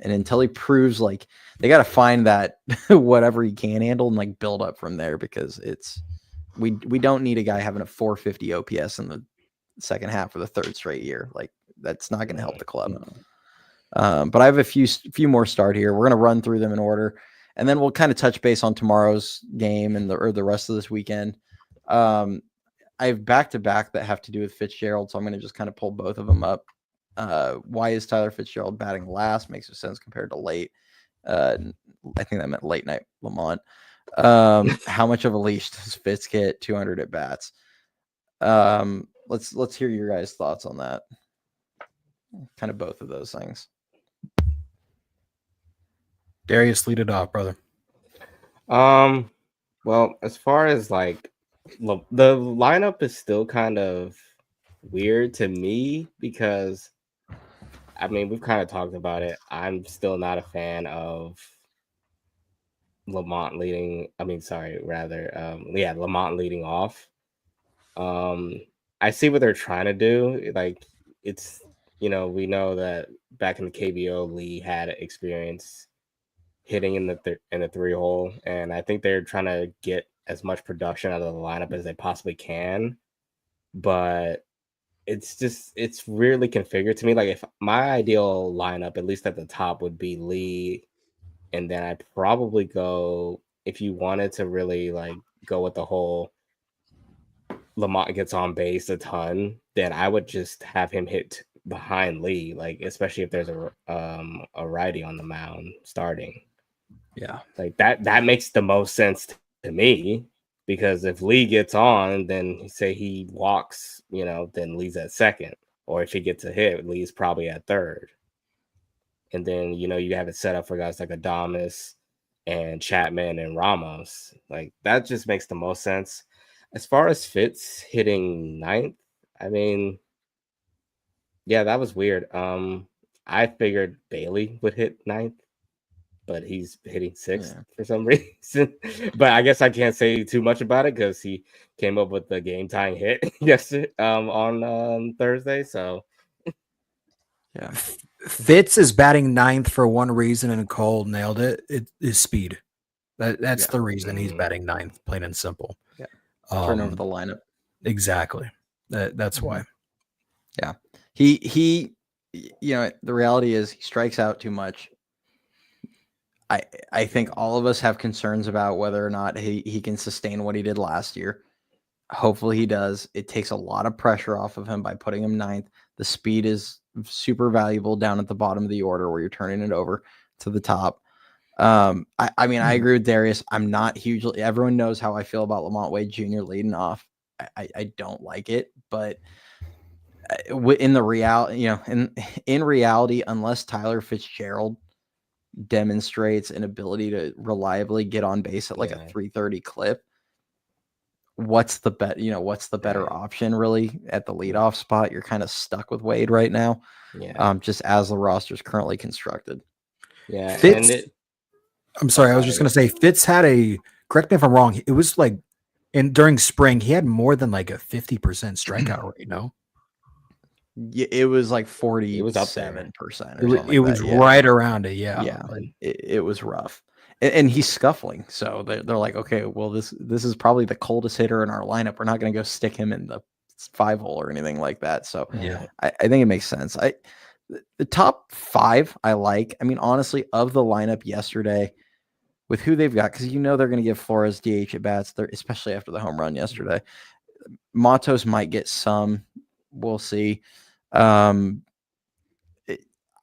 And until he proves, like, they got to find that whatever he can handle and like build up from there, because we don't need a guy having a 450 OPS in the second half of the third straight year. Like, that's not going to help the club. But I have a few more start here. We're going to run through them in order, and then we'll kind of touch base on tomorrow's game and the rest of this weekend. I have back-to-back that have to do with Fitzgerald, so I'm going to just kind of pull both of them up. Why is Tyler Fitzgerald batting last? Makes no sense compared to late. I think that meant late night Lamont. How much of a leash does Fitz get? 200 at bats. Let's hear your guys' thoughts on that. Kind of both of those things. Darius, lead it off, brother. Well, as far as like the lineup is still kind of weird to me, because I mean, we've kind of talked about it. I'm still not a fan of Lamont leading. Lamont leading off. I see what they're trying to do. Like, it's, we know that back in the KBO, Lee had experience hitting in the 3-hole, and I think they're trying to get as much production out of the lineup as they possibly can. But it's really configured to me. Like, if my ideal lineup, at least at the top, would be Lee, and then I'd probably go, if you wanted to really like go with the whole Lamont gets on base a ton, then I would just have him hit behind Lee, like, especially if there's a righty on the mound starting. Yeah, like that makes the most sense to me, because if Lee gets on, then say he walks, then Lee's at second, or if he gets a hit, Lee's probably at third. And then, you have it set up for guys like Adames and Chapman and Ramos. Like, that just makes the most sense. As far as Fitz hitting 9th, I mean, yeah, that was weird. I figured Bailey would hit 9th, but he's hitting 6th for some reason. But I guess I can't say too much about it because he came up with the game-tying hit yesterday on Thursday. So, yeah. Fitz is batting 9th for one reason, and Cole nailed it. It is speed. That's the reason he's batting 9th, plain and simple. Yeah. Turn over the lineup. Exactly. That's why. Yeah. He the reality is he strikes out too much. I think all of us have concerns about whether or not he can sustain what he did last year. Hopefully he does. It takes a lot of pressure off of him by putting him 9th. The speed is super valuable down at the bottom of the order where you're turning it over to the top. I mean, I agree with Darius. I'm not hugely. Everyone knows how I feel about Lamont Wade Jr. leading off. I don't like it, but in the reality, in reality, unless Tyler Fitzgerald demonstrates an ability to reliably get on base at like a 330 clip, what's the better option really at the leadoff spot? You're kind of stuck with Wade right now. Yeah. Just as the roster is currently constructed. Yeah. Fitz, I'm sorry, I was just gonna say Fitz had correct me if I'm wrong, it was like during spring, he had more than like a 50% strikeout rate, no? Yeah, it was like 47% It was up there. or something. It was right around it, yeah. Yeah, it was rough. And he's scuffling. So they're like, okay, well, this is probably the coldest hitter in our lineup. We're not going to go stick him in the 5-hole or anything like that. So yeah, I think it makes sense. The top 5 I like. I mean, honestly, of the lineup yesterday, with who they've got, because they're going to give Flores DH at bats, especially after the home run yesterday. Matos might get some. We'll see. I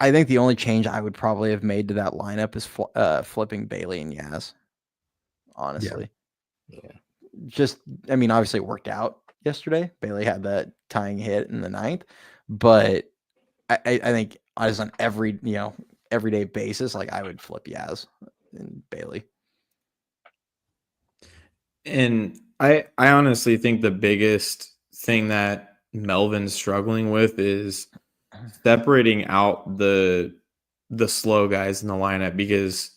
think the only change I would probably have made to that lineup is flipping Bailey and Yaz. Honestly, just obviously it worked out yesterday. Bailey had that tying hit in the 9th, but I think as on everyday basis, like I would flip Yaz and Bailey. And I honestly think the biggest thing that Melvin's struggling with is separating out the slow guys in the lineup, because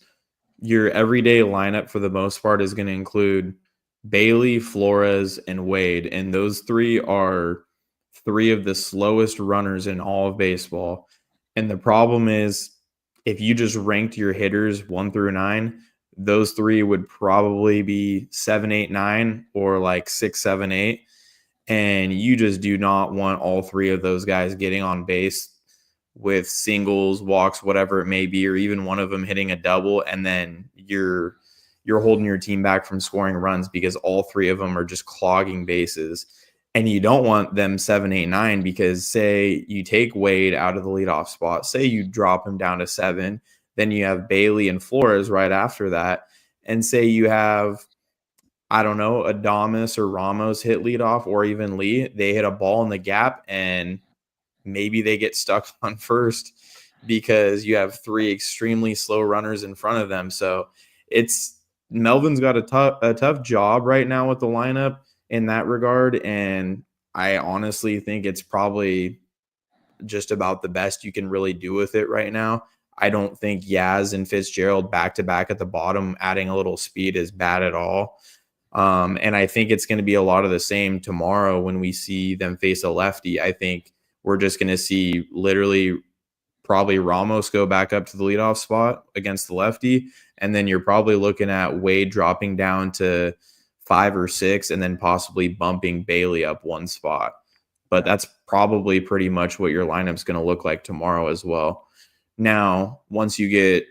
your everyday lineup for the most part is going to include Bailey, Flores, and Wade. And those 3 are 3 of the slowest runners in all of baseball. And the problem is, if you just ranked your hitters 1 through 9, those 3 would probably be 7, 8, 9, or like 6, 7, 8. And you just do not want all 3 of those guys getting on base with singles, walks, whatever it may be, or even one of them hitting a double, and then you're holding your team back from scoring runs because all 3 of them are just clogging bases. And you don't want them 7, 8, 9, because say you take Wade out of the leadoff spot, say you drop him down to 7, then you have Bailey and Flores right after that, and say you have, I don't know, Adames or Ramos hit leadoff, or even Lee, they hit a ball in the gap and maybe they get stuck on first because you have 3 extremely slow runners in front of them. So Melvin's got a tough job right now with the lineup in that regard. And I honestly think it's probably just about the best you can really do with it right now. I don't think Yaz and Fitzgerald back-to-back at the bottom adding a little speed is bad at all. And I think it's going to be a lot of the same tomorrow when we see them face a lefty. I think we're just going to see literally probably Ramos go back up to the leadoff spot against the lefty. And then you're probably looking at Wade dropping down to 5 or 6 and then possibly bumping Bailey up 1 spot. But that's probably pretty much what your lineup's going to look like tomorrow as well. Now, once you get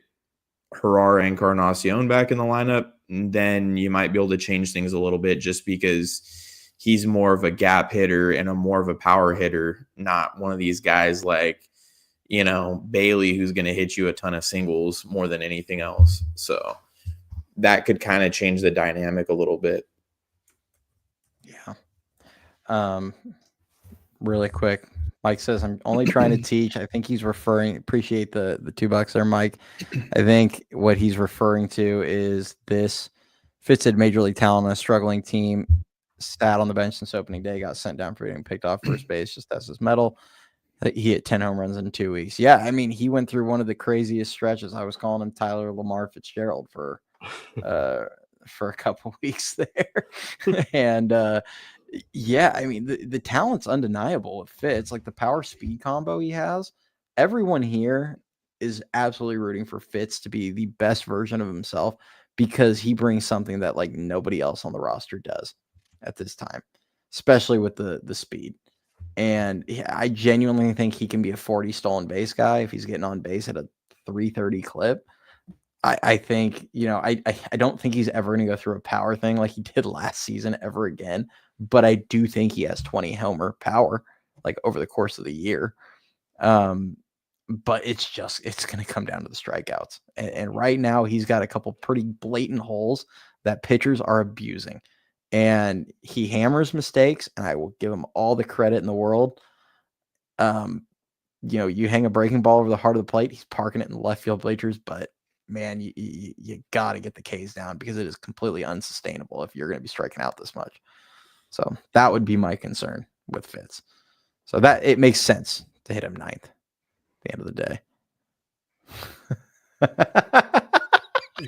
Herrera and Encarnacion back in the lineup, then you might be able to change things a little bit, just because he's more of a gap hitter and more of a power hitter, not one of these guys like, Bailey, who's going to hit you a ton of singles more than anything else. So that could kind of change the dynamic a little bit. Yeah. Really quick, Mike says, I'm only trying to teach. I think he's appreciate the $2 there, Mike. I think what he's referring to is this Fitz had major league talent on a struggling team, sat on the bench since opening day, got sent down for getting picked off first base, just as his medal. He hit 10 home runs in 2 weeks. Yeah, he went through one of the craziest stretches. I was calling him Tyler Lamar Fitzgerald for a couple weeks there. And the talent's undeniable with Fitz. Like the power speed combo he has, everyone here is absolutely rooting for Fitz to be the best version of himself, because he brings something that like nobody else on the roster does at this time, especially with the speed. And I genuinely think he can be a 40 stolen base guy if he's getting on base at a 330 clip. I think, I don't think he's ever going to go through a power thing like he did last season ever again. But I do think he has 20 homer power like over the course of the year. but it's going to come down to the strikeouts. And right now he's got a couple pretty blatant holes that pitchers are abusing, and he hammers mistakes, and I will give him all the credit in the world. You hang a breaking ball over the heart of the plate, he's parking it in the left field bleachers, but man, you got to get the Ks down, because it is completely unsustainable if you're going to be striking out this much. So that would be my concern with Fitz. So that it makes sense to hit him ninth at the end of the day.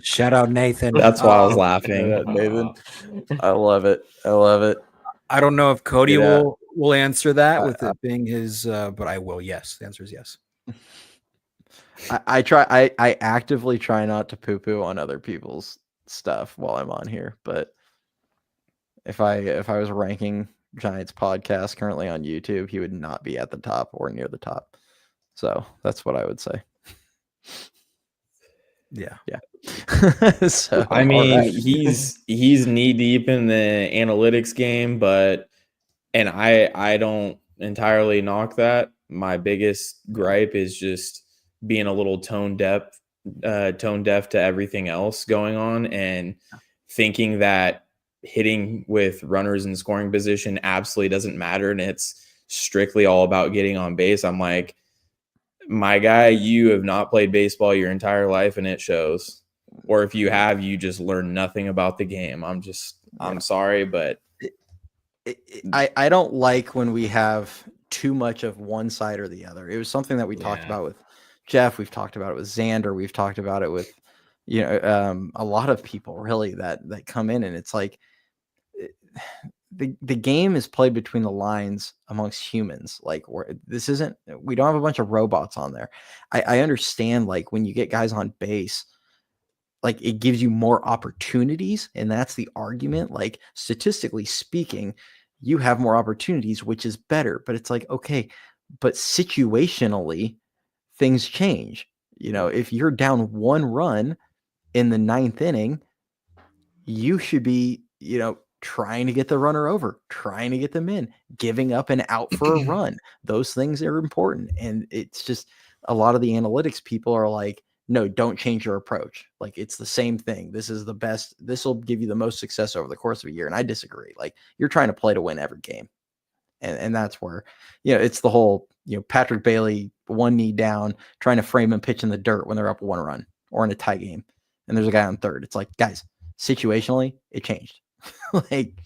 Shout out Nathan. That's why I was laughing. Nathan. I love it. I love it. I don't know if Cody Yeah. will answer that with it being his, but I will. Yes, the answer is yes. I actively try not to poo-poo on other people's stuff while I'm on here, but if I was ranking Giants podcast currently on YouTube, he would not be at the top or near the top. So that's what I would say. Yeah. So I mean, he's knee deep in the analytics game, and I don't entirely knock that. My biggest gripe is just being a little tone deaf to everything else going on, and thinking that hitting with runners in scoring position absolutely doesn't matter, and it's strictly all about getting on base. I'm like, my guy, you have not played baseball your entire life, and it shows. Or if you have, you just learn nothing about the game. I'm sorry, but I don't like when we have too much of one side or the other. It was something that we talked about with Jeff. We've talked about it with Xander. We've talked about it with, a lot of people really that come in, and it's like the game is played between the lines amongst humans. Like, we don't have a bunch of robots on there. I understand, like, when you get guys on base, like, it gives you more opportunities, and that's the argument. Like, statistically speaking, you have more opportunities, which is better. But it's like, okay, but situationally, things change. If you're down 1 run in the 9th inning, you should be, trying to get the runner over, trying to get them in, giving up an out for a run. Those things are important. And it's just a lot of the analytics people are like, no, don't change your approach. Like, it's the same thing. This is the best. This will give you the most success over the course of a year. And I disagree. Like, you're trying to play to win every game. And that's where, it's the whole, Patrick Bailey, 1 knee down, trying to frame and pitch in the dirt when they're up 1 run or in a tie game. And there's a guy on third. It's like, guys, situationally, it changed. Like,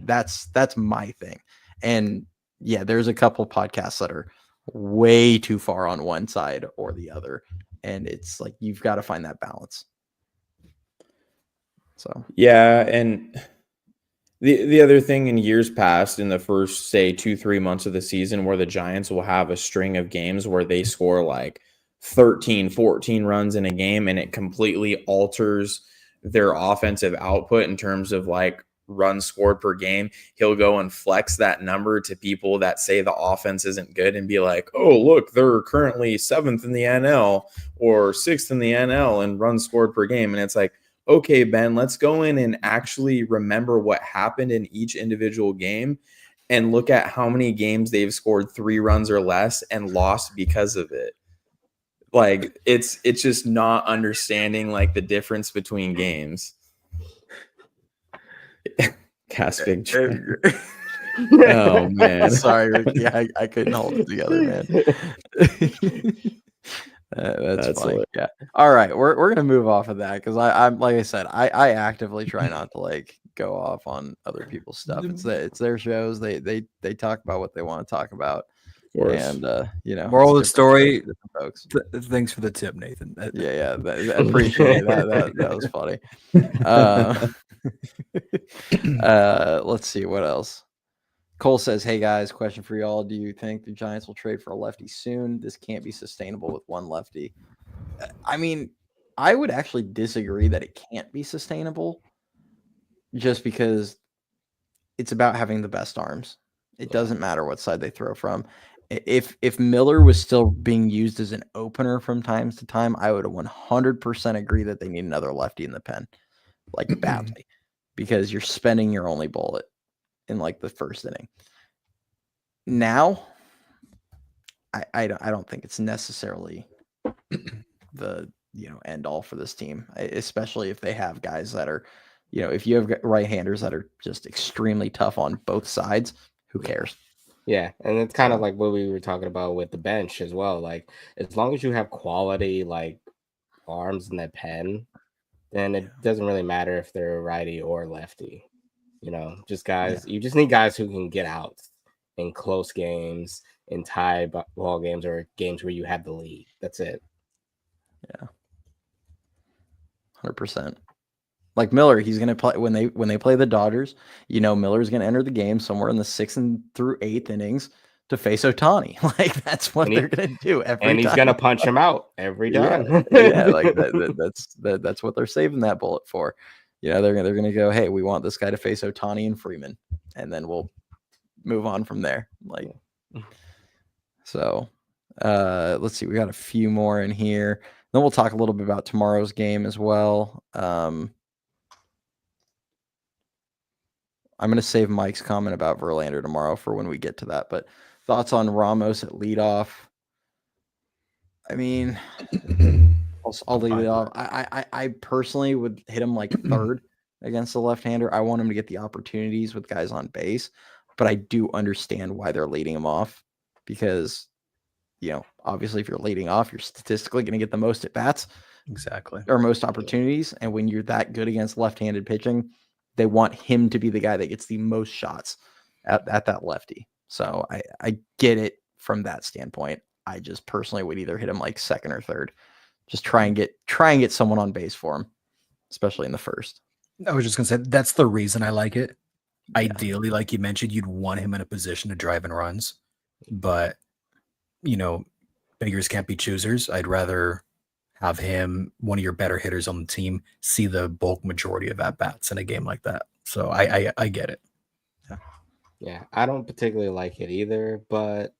that's my thing. And yeah, there's a couple podcasts that are way too far on one side or the other. And it's like, you've got to find that balance. So, yeah. And the other thing, in years past, in the first, say, 2-3 months of the season, where the Giants will have a string of games where they score like 13, 14 runs in a game, and it completely alters their offensive output in terms of like runs scored per game, he'll go and flex that number to people that say the offense isn't good and be like, oh, look, they're currently 7th in the NL or 6th in the NL in runs scored per game. And it's like, okay, Ben, let's go in and actually remember what happened in each individual game and look at how many games they've scored 3 runs or less and lost because of it. Like, it's just not understanding like the difference between games. Cast big. Oh man, sorry, Ricky, I couldn't hold it together, man. That's funny. Yeah. All right, we're gonna move off of that, because I'm like I said, I actively try not to like go off on other people's stuff. It's their shows. They talk about what they want to talk about. And moral of the story, folks. Thanks for the tip, Nathan. Yeah, appreciate that. That was funny. Let's see what else. Cole says, hey guys, question for y'all. Do you think the Giants will trade for a lefty soon? This can't be sustainable with one lefty. I mean, I would actually disagree that it can't be sustainable, just because it's about having the best arms. It doesn't matter what side they throw from. If Miller was still being used as an opener from time to time, I would 100% agree that they need another lefty in the pen, like badly, because you're spending your only bullet in like the first inning. Now, I don't think it's necessarily the end all for this team, especially if they have guys that are, if you have right-handers that are just extremely tough on both sides, who cares? Yeah, and it's kind of like what we were talking about with the bench as well. Like, as long as you have quality like arms in the pen, then it doesn't really matter if they're righty or lefty. Just guys. You just need guys who can get out in close games, in tie ball games, or games where you have the lead. That's it. Yeah, 100%. Like Miller, he's gonna play when they play the Dodgers. Miller's gonna enter the game somewhere in the 6th through 8th innings to face Ohtani. Like that's what they're gonna do every time. And he's gonna punch him out every time. Yeah, like that's what they're saving that bullet for. They're gonna go, hey, we want this guy to face Ohtani and Freeman, and then we'll move on from there. Like, so let's see, we got a few more in here. Then we'll talk a little bit about tomorrow's game as well. I'm going to save Mike's comment about Verlander tomorrow for when we get to that. But thoughts on Ramos at leadoff? I mean, I'll leave it off. I personally would hit him like third against the left-hander. I want him to get the opportunities with guys on base, but I do understand why they're leading him off because, obviously if you're leading off, you're statistically going to get the most at bats. Exactly. Or most opportunities. And when you're that good against left-handed pitching, they want him to be the guy that gets the most shots at that lefty. So I get it from that standpoint. I just personally would either hit him like second or third. Just try and get someone on base for him, especially in the first. I was just gonna say that's the reason I like it. Yeah. Ideally, like you mentioned, you'd want him in a position to drive in runs, but beggars can't be choosers. I'd rather have him, one of your better hitters on the team, see the bulk majority of at-bats in a game like that. So I get it. Yeah, I don't particularly like it either, but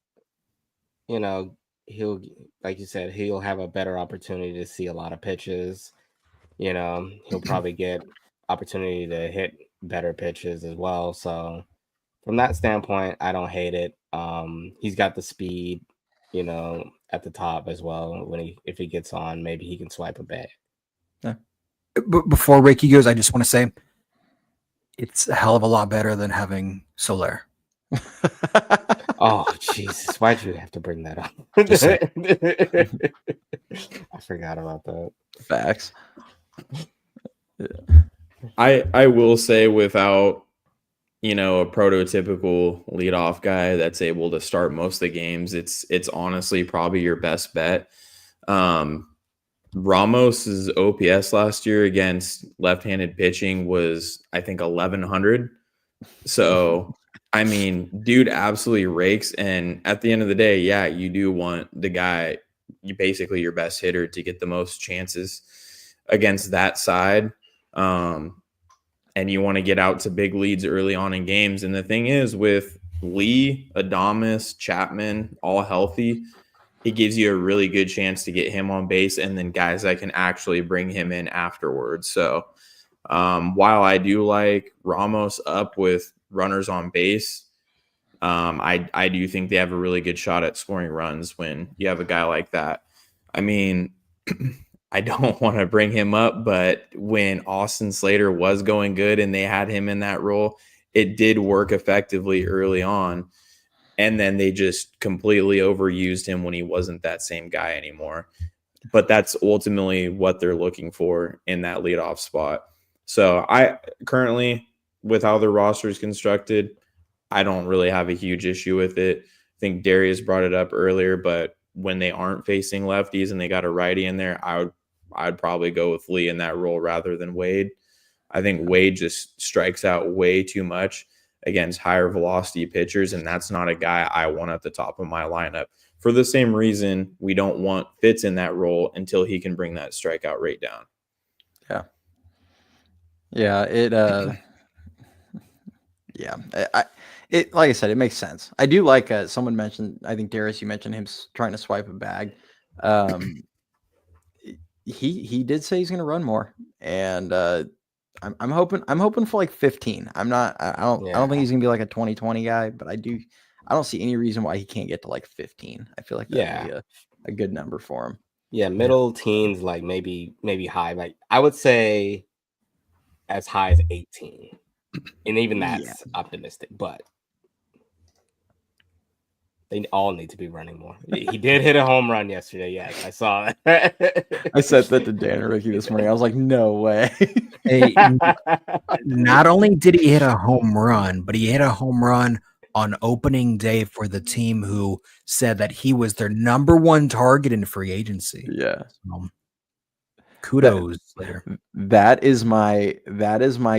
he'll, like you said, he'll have a better opportunity to see a lot of pitches. He'll probably get opportunity to hit better pitches as well. So from that standpoint, I don't hate it. He's got the speed, at the top as well. If he gets on, maybe he can swipe a bag. Yeah. But before Ricky goes, I just want to say it's a hell of a lot better than having Soler. Oh Jesus! Why'd you have to bring that up? I forgot about that. Facts. Yeah. I will say without a prototypical leadoff guy that's able to start most of the games, it's honestly probably your best bet. Ramos's OPS last year against left-handed pitching was, I think, 1,100. So, I mean, dude absolutely rakes. And at the end of the day, yeah, you do want the guy, basically your best hitter, to get the most chances against that side. And you want to get out to big leads early on in games. And the thing is, with Lee, Adames, Chapman all healthy, it gives you a really good chance to get him on base and then guys that can actually bring him in afterwards. So while I do like Ramos up with runners on base, I do think they have a really good shot at scoring runs when you have a guy like that. I mean, I don't want to bring him up, but when Austin Slater was going good and they had him in that role, it did work effectively early on. And then they just completely overused him when he wasn't that same guy anymore. But that's ultimately what they're looking for in that leadoff spot. So I currently, with how the roster is constructed, I don't really have a huge issue with it. I think Darius brought it up earlier, but when they aren't facing lefties and they got a righty in there, I'd probably go with Lee in that role rather than Wade. I think Wade just strikes out way too much against higher velocity pitchers, and that's not a guy I want at the top of my lineup. For the same reason, we don't want Fitz in that role until he can bring that strikeout rate down. Yeah. Yeah, it like I said, it makes sense. I do like someone mentioned, I think Darius, you mentioned him trying to swipe a bag. He did say he's going to run more, and I'm hoping for like 15. I don't think he's going to be like a 20-20 guy, but I don't see any reason why he can't get to like 15. I feel like that'd be a good number for him. Yeah, middle teens, like maybe high. Like I would say as high as 18. And even that's optimistic, but they all need to be running more. He did hit a home run yesterday. Yes, I saw that. I said that to Dan and Ricky this morning. I was like, no way. Hey, not only did he hit a home run, but he hit a home run on opening day for the team who said that he was their number one target in free agency. Yeah. Kudos, Slater. That is my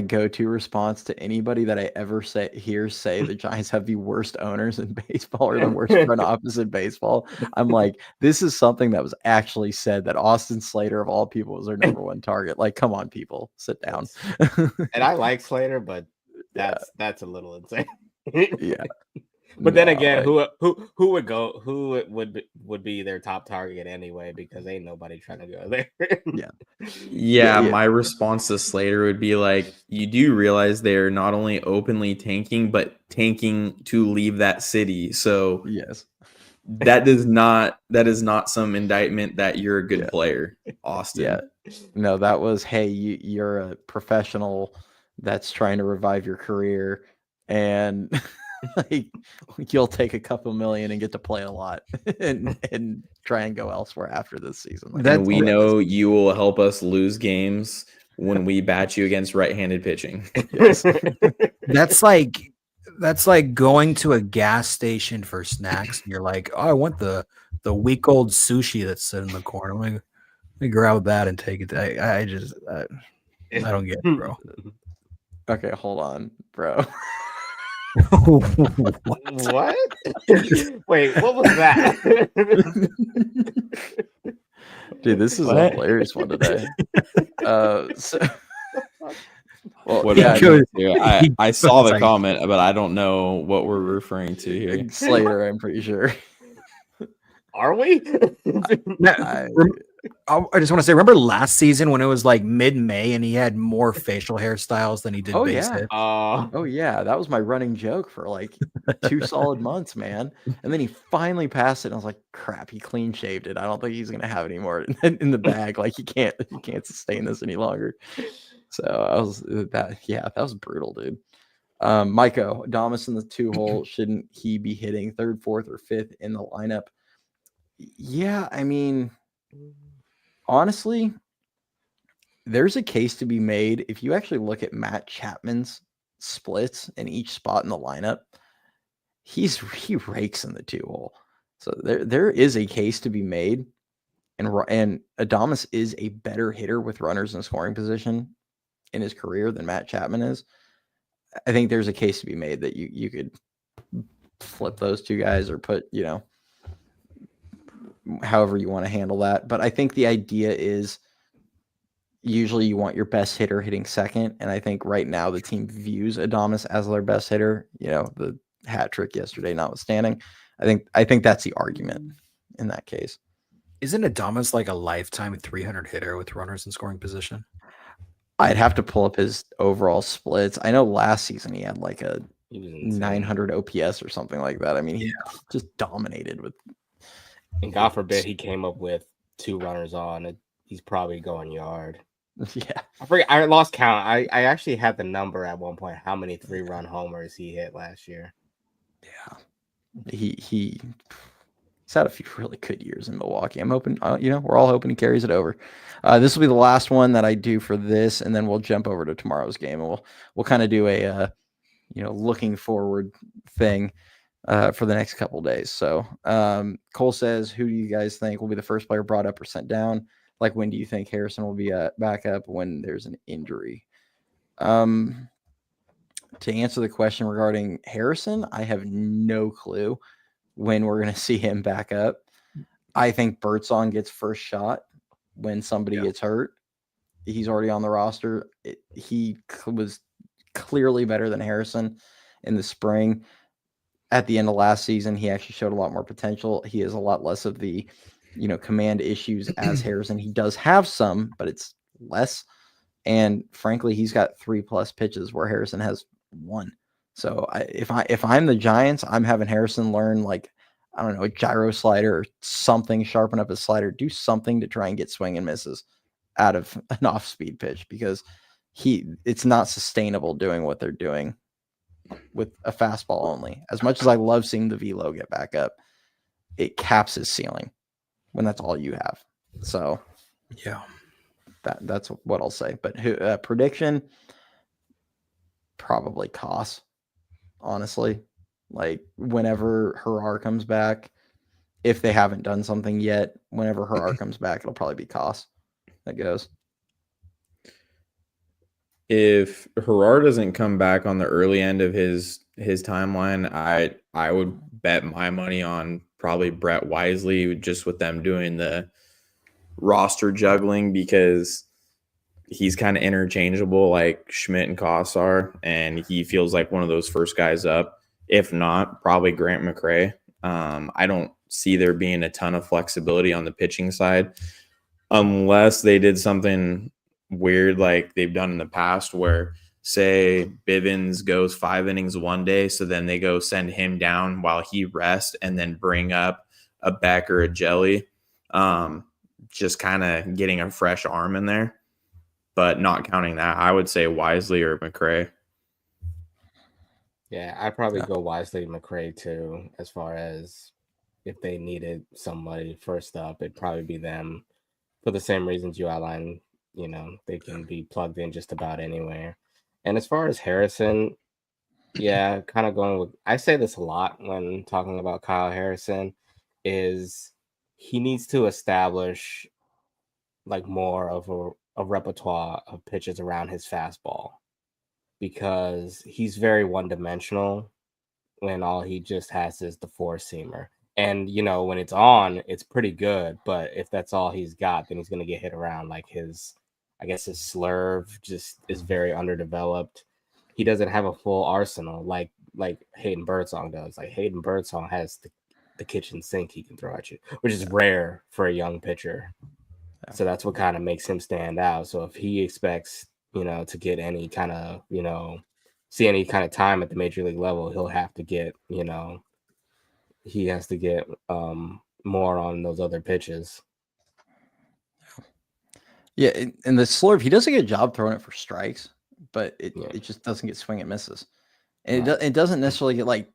go-to response to anybody that I ever hear say the Giants have the worst owners in baseball or the worst front office in baseball. I'm like, this is something that was actually said, that Austin Slater of all people was their number one target. Like, come on, people, sit down. And I like Slater, but that's a little insane. Yeah. But then again, who would go? Who would be their top target anyway? Because ain't nobody trying to go there. Yeah. My response to Slater would be like, you do realize they're not only openly tanking, but tanking to leave that city. So yes, that is not some indictment that you're a good player, Austin. Yeah, no, that was, hey, you're a professional that's trying to revive your career, and like you'll take a couple million and get to play a lot and try and go elsewhere after this season. Like, and we know you will help us lose games when we bat you against right-handed pitching. Yes. That's like going to a gas station for snacks and you're like, oh, I want the week-old sushi that's sitting in the corner. Let me grab that and take it. I don't get it, bro. Okay, hold on, bro. What? Wait, what was that? Dude, this is a hilarious one today. I saw the comment, but I don't know what we're referring to here. Slater, I'm pretty sure. Are we? I just want to say, remember last season when it was like mid-May and he had more facial hairstyles than he did base hits? Oh yeah, that was my running joke for like 2 solid months, man. And then he finally passed it, and I was like, crap, he clean shaved it. I don't think he's gonna have any more in the bag. Like he can't sustain this any longer. So that was brutal, dude. Maiko, Adames in the 2-hole, shouldn't he be hitting 3rd, 4th, or 5th in the lineup? Yeah, I mean, honestly, there's a case to be made. If you actually look at Matt Chapman's splits in each spot in the lineup, he rakes in the 2-hole. So there is a case to be made, and Adames is a better hitter with runners in scoring position in his career than Matt Chapman is. I think there's a case to be made that you could flip those two guys or put, however you want to handle that. But I think the idea is usually you want your best hitter hitting second. And I think right now the team views Adames as their best hitter, the hat trick yesterday notwithstanding. I think that's the argument in that case. Isn't Adames like a lifetime 300 hitter with runners in scoring position? I'd have to pull up his overall splits. I know last season he had like a 900 OPS or something like that. I mean, he just dominated with. And God forbid he came up with 2 runners on. He's probably going yard. Yeah. I lost count. I actually had the number at one point, how many 3-run homers he hit last year. Yeah. He's had a few really good years in Milwaukee. I'm hoping, we're all hoping he carries it over. This will be the last one that I do for this, and then we'll jump over to tomorrow's game, and we'll kind of do a, looking forward thing for the next couple days. So Cole says, who do you guys think will be the first player brought up or sent down? Like, when do you think Harrison will be back up when there's an injury? To answer the question regarding Harrison, I have no clue when we're going to see him back up. I think Birdsong gets first shot when somebody gets hurt. He's already on the roster. He was clearly better than Harrison in the spring. At the end of last season, he actually showed a lot more potential. He has a lot less of the, command issues as Harrison. He does have some, but it's less. And frankly, he's got 3+ pitches where Harrison has 1. So if I'm the Giants, I'm having Harrison learn like, I don't know, a gyro slider or something, sharpen up his slider, do something to try and get swing and misses out of an off-speed pitch, because it's not sustainable doing what they're doing with a fastball only. As much as I love seeing the velo get back up, it caps his ceiling when that's all you have. So Yeah. that's what I'll say. But prediction, probably Koss, honestly. Like whenever Harar comes back, if they haven't done something yet, whenever Harar comes back, it'll probably be Koss that goes. If Harar doesn't come back on the early end of his timeline, I would bet my money on probably Brett Wisely, just with them doing the roster juggling, because he's kind of interchangeable like Schmidt and Koss are, and he feels like one of those first guys up. If not, probably Grant McCray. I don't see there being a ton of flexibility on the pitching side unless they did something weird like they've done in the past, where say Bivens goes 5 innings one day, so then they go send him down while he rests and then bring up a Beck or a Jelly, just kind of getting a fresh arm in there. But not counting that, I would say Wisely or McCray. Yeah, I'd probably go Wisely McCray too, as far as if they needed somebody first up, it'd probably be them for the same reasons you outlined. You know, they can be plugged in just about anywhere. And as far as Harrison, yeah, kind of going with, I say this a lot when talking about Kyle Harrison, is he needs to establish like more of a repertoire of pitches around his fastball, because he's very one-dimensional when all he just has is the four-seamer. And, you know, when it's on, it's pretty good. But if that's all he's got, then he's going to get hit around. Like his slurve just is very underdeveloped. He doesn't have a full arsenal like Hayden Birdsong does. Like Hayden Birdsong has the kitchen sink he can throw at you, which is rare for a young pitcher. Yeah. So that's what kind of makes him stand out. So if he expects, you know, to get any kind of, you know, see any kind of time at the major league level, he'll have to get, you know, he has to get more on those other pitches. Yeah, and the slurve, he does a good job throwing it for strikes, but it just doesn't get swing and misses. And it doesn't necessarily get like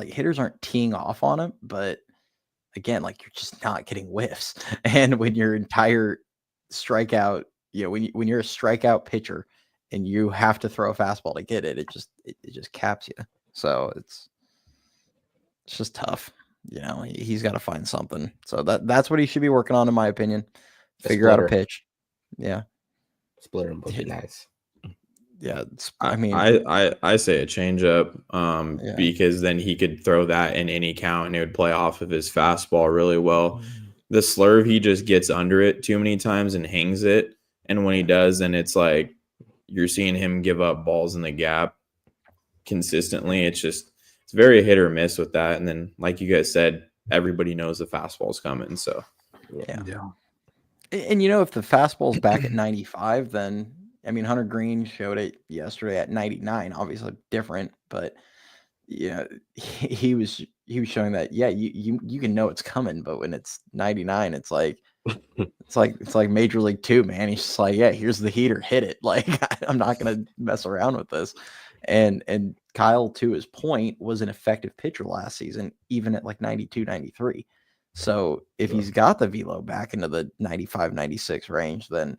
hitters aren't teeing off on it, but again, like you're just not getting whiffs. And when your entire strikeout, you know, when you're a strikeout pitcher and you have to throw a fastball to get it, it just caps you. So it's just tough. You know, he's got to find something. So that's what he should be working on, in my opinion. Figure out a pitch. Yeah. Splitter would be nice. Yeah. I mean, I say a changeup, because then he could throw that in any count and it would play off of his fastball really well. The slurve, he just gets under it too many times and hangs it. And when he does, then it's like you're seeing him give up balls in the gap consistently. It's very hit or miss with that. And then, like you guys said, everybody knows the fastball's coming. So, yeah. And, you know, if the fastball's back at 95, then, I mean, Hunter Green showed it yesterday at 99, obviously different, but, you know, he was showing that, yeah, you can know it's coming, but when it's 99, it's like Major League 2, man. He's just like, yeah, here's the heater, hit it. Like, I'm not going to mess around with this. And Kyle, to his point, was an effective pitcher last season, even at like 92, 93. So if he's got the velo back into the 95, 96 range, then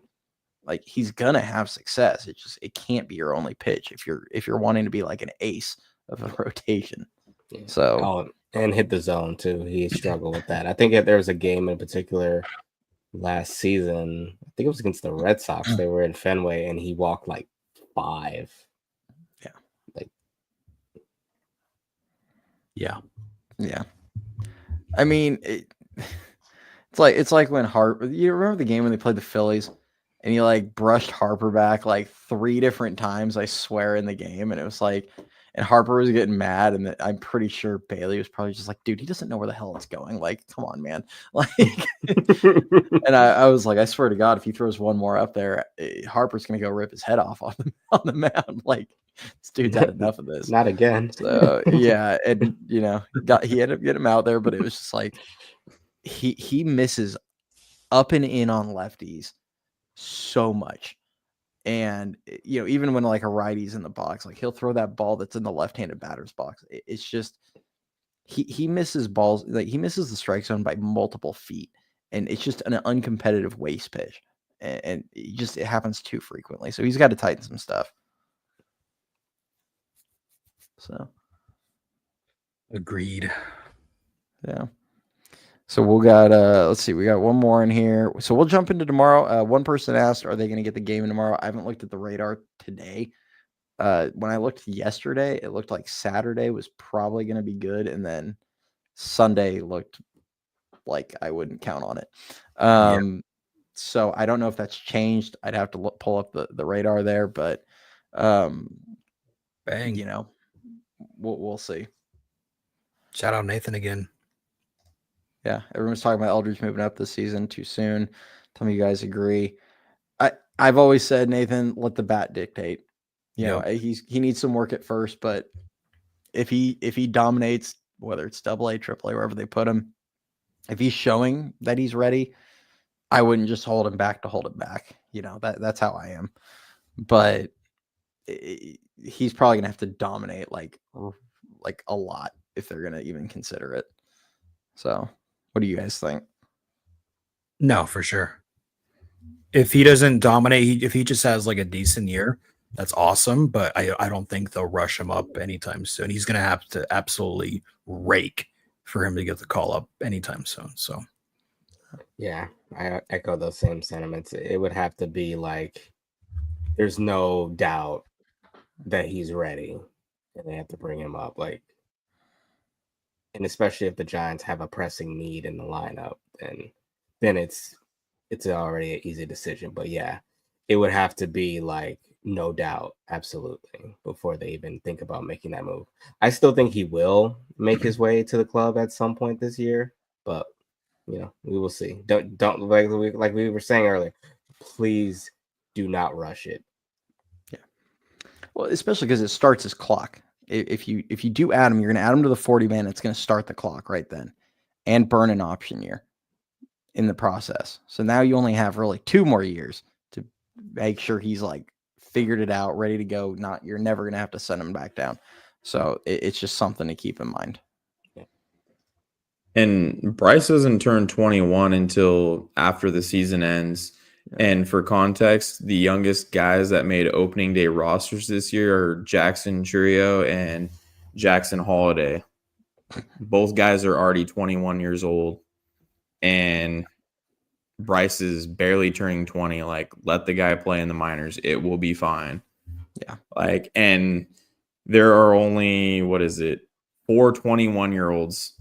like he's gonna have success. It can't be your only pitch if you're wanting to be like an ace of a rotation. Yeah. So and hit the zone too. He struggled with that. I think there was a game in particular last season. I think it was against the Red Sox. They were in Fenway and he walked like 5. Yeah. I mean, it's like when Harper. You remember the game when they played the Phillies, and he like brushed Harper back like 3 different times, I swear, in the game, and it was like, and Harper was getting mad, and I'm pretty sure Bailey was probably just like, dude, he doesn't know where the hell it's going. Like, come on, man. Like, and I was like, I swear to God, if he throws one more up there, Harper's gonna go rip his head off on the mound. Like, This dude's had enough of this. Not again. So yeah, and he ended up getting him out there, but it was just like he misses up and in on lefties so much. And even when like a righty's in the box, like he'll throw that ball that's in the left-handed batter's box. It's just he misses balls, like he misses the strike zone by multiple feet, and it's just an uncompetitive waste pitch, and it happens too frequently. So he's got to tighten some stuff. So agreed. Yeah. So we got let's see, we got one more in here. So we'll jump into tomorrow. One person asked, are they going to get the game in tomorrow? I haven't looked at the radar today. When I looked yesterday, it looked like Saturday was probably going to be good, and then Sunday looked like I wouldn't count on it. So I don't know if that's changed. I'd have to pull up the radar there, but bang, we'll see. Shout out Nathan again. Yeah, everyone's talking about Eldridge moving up this season too soon. Tell me you guys agree. I've always said, Nathan, let the bat dictate. He needs some work at first, but if he dominates, whether it's AA, AAA, wherever they put him, if he's showing that he's ready, I wouldn't just hold him back to hold him back. That's how I am. But he's probably gonna have to dominate like a lot if they're gonna even consider it. So, what do you guys think? No, for sure. If he doesn't dominate, if he just has like a decent year, that's awesome. But I don't think they'll rush him up anytime soon. He's going to have to absolutely rake for him to get the call up anytime soon. So, yeah, I echo those same sentiments. It would have to be like there's no doubt that he's ready, and they have to bring him up. Like, and especially if the Giants have a pressing need in the lineup, then it's already an easy decision. But yeah, it would have to be like no doubt, absolutely, before they even think about making that move. I still think he will make his way to the club at some point this year, but we will see. Don't like we were saying earlier. Please do not rush it. Yeah. Well, especially because it starts his clock. If you do add him, you're going to add him to the 40-man. It's going to start the clock right then, and burn an option year in the process. So now you only have really 2 more years to make sure he's like figured it out, ready to go. You're never going to have to send him back down. So it's just something to keep in mind. And Bryce doesn't turn 21 until after the season ends. And for context, the youngest guys that made opening day rosters this year are Jackson Churio and Jackson Holiday. Both guys are already 21 years old. And Bryce is barely turning 20. Like, let the guy play in the minors. It will be fine. Yeah. Like, and there are only, 4 21-year-olds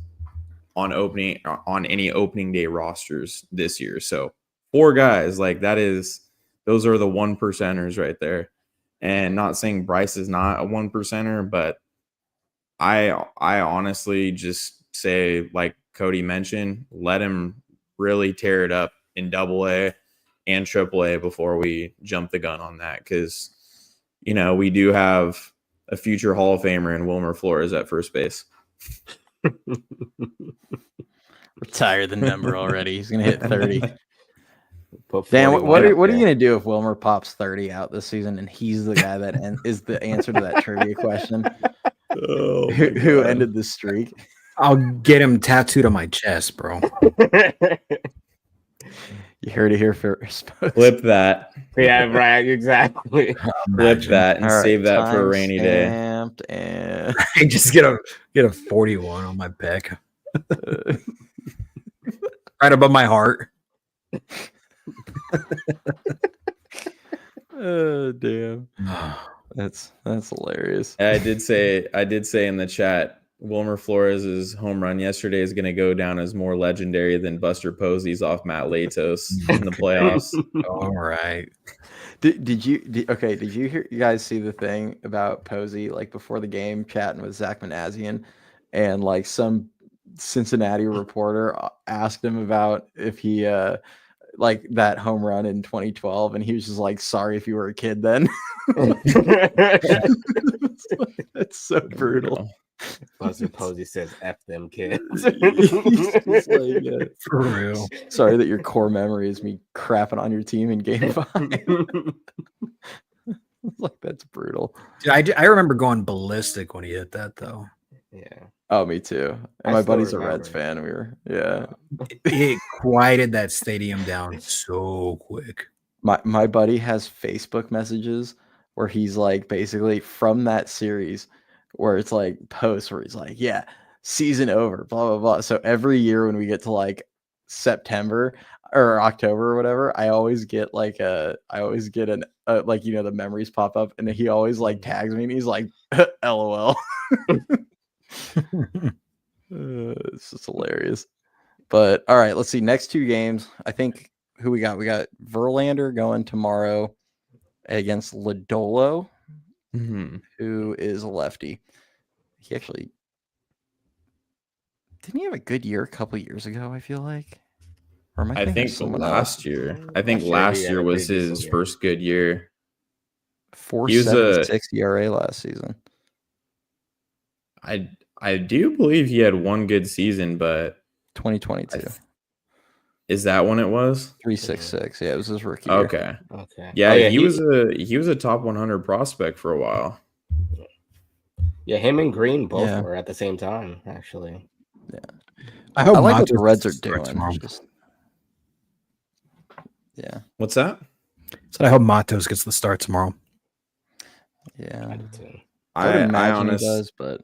on any opening day rosters this year. So 4 guys, like those are the 1%ers right there. And not saying Bryce is not a 1%er, but I honestly just say, like Cody mentioned, let him really tear it up in AA and AAA before we jump the gun on that. Because, we do have a future Hall of Famer in Wilmer Flores at first base. Retire the number already. He's going to hit 30. Put Dan, 41 what are up you there. going to do if Wilmer pops 30 out this season and he's the guy that is the answer to that trivia question? Oh, who ended the streak? I'll get him tattooed on my chest, bro. You heard it here first. Flip that. Yeah, right, exactly. Flip that and All right, save that for a rainy day. stamped and Just get a 41 on my back. Right above my heart. oh damn. That's hilarious. I did say in the chat, Wilmer Flores' home run yesterday is going to go down as more legendary than Buster Posey's off Matt Latos in the playoffs. All right. Did you hear, you guys see the thing about Posey, like before the game chatting with Zach Manassian, and like some Cincinnati reporter asked him about if he like that home run in 2012, and he was just like, "Sorry if you were a kid then." That's so brutal. Buster Posey says, "F them kids." He's just like, yeah. For real. Sorry that your core memory is me crapping on your team in Game 5. Like, that's brutal. Dude, I remember going ballistic when he hit that, though. Yeah. Oh, me too. And I my still buddy's a remember. Reds fan. We were, yeah. It quieted that stadium down so quick. My buddy has Facebook messages where he's like basically from that series where it's like posts where he's like, yeah, season over, blah blah blah. So every year when we get to like September or October or whatever, I always get like like, you know, the memories pop up, and he always like tags me and he's like, LOL. It's just hilarious. But all right, let's see. Next two games, I think who we got? We got Verlander going tomorrow against Lodolo, who is a lefty. He actually didn't he have a good year a couple years ago, I feel like. Or am I thinking of think someone last else? year. I think Last last year he had year a was pretty his decent year. first good year. 4.76 ERA last season. I do believe he had one good season, but 2022. Is that when it was? 3.66. Yeah, it was his rookie year. Okay. Okay. Yeah, Oh, he was a top 100 prospect for a while. Yeah, him and Green both Yeah. were at the same time, actually. I hope I like what the Matos Reds are starts doing. tomorrow. Just, yeah. What's that? So I hope Matos gets the start tomorrow. Yeah. I do too. I would imagine he does, but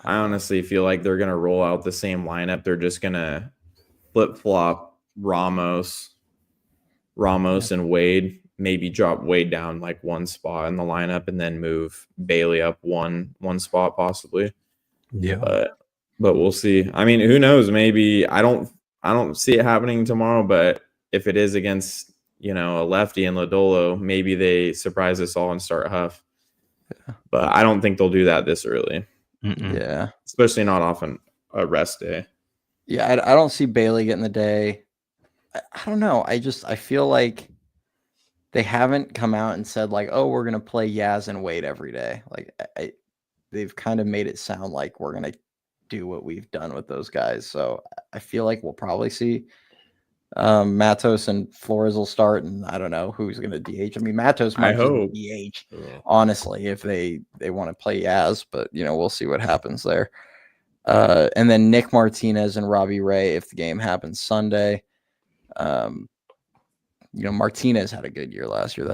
I honestly feel like they're gonna roll out the same lineup. They're just gonna flip flop Ramos and Wade. Maybe drop Wade down like one spot in the lineup, and then move Bailey up one spot possibly. Yeah. But we'll see. I mean, who knows? Maybe I don't see it happening tomorrow. But if it is against, you know, a lefty in Lodolo, maybe they surprise us all and start Huff. Yeah. But I don't think they'll do that this early. yeah. Especially not often a rest day. Yeah, I don't see Bailey getting the day. I don't know. I feel like they haven't come out and said like, oh, we're gonna play Yaz and Wade every day. Like they've kind of made it sound like we're gonna do what we've done with those guys. So I feel like we'll probably see Matos and Flores will start, and I don't know who's gonna DH. I mean, Matos might just DH, honestly, if they want to play Yaz, but you know, we'll see what happens there. And then Nick Martinez and Robbie Ray if the game happens Sunday. You know, Martinez had a good year last year.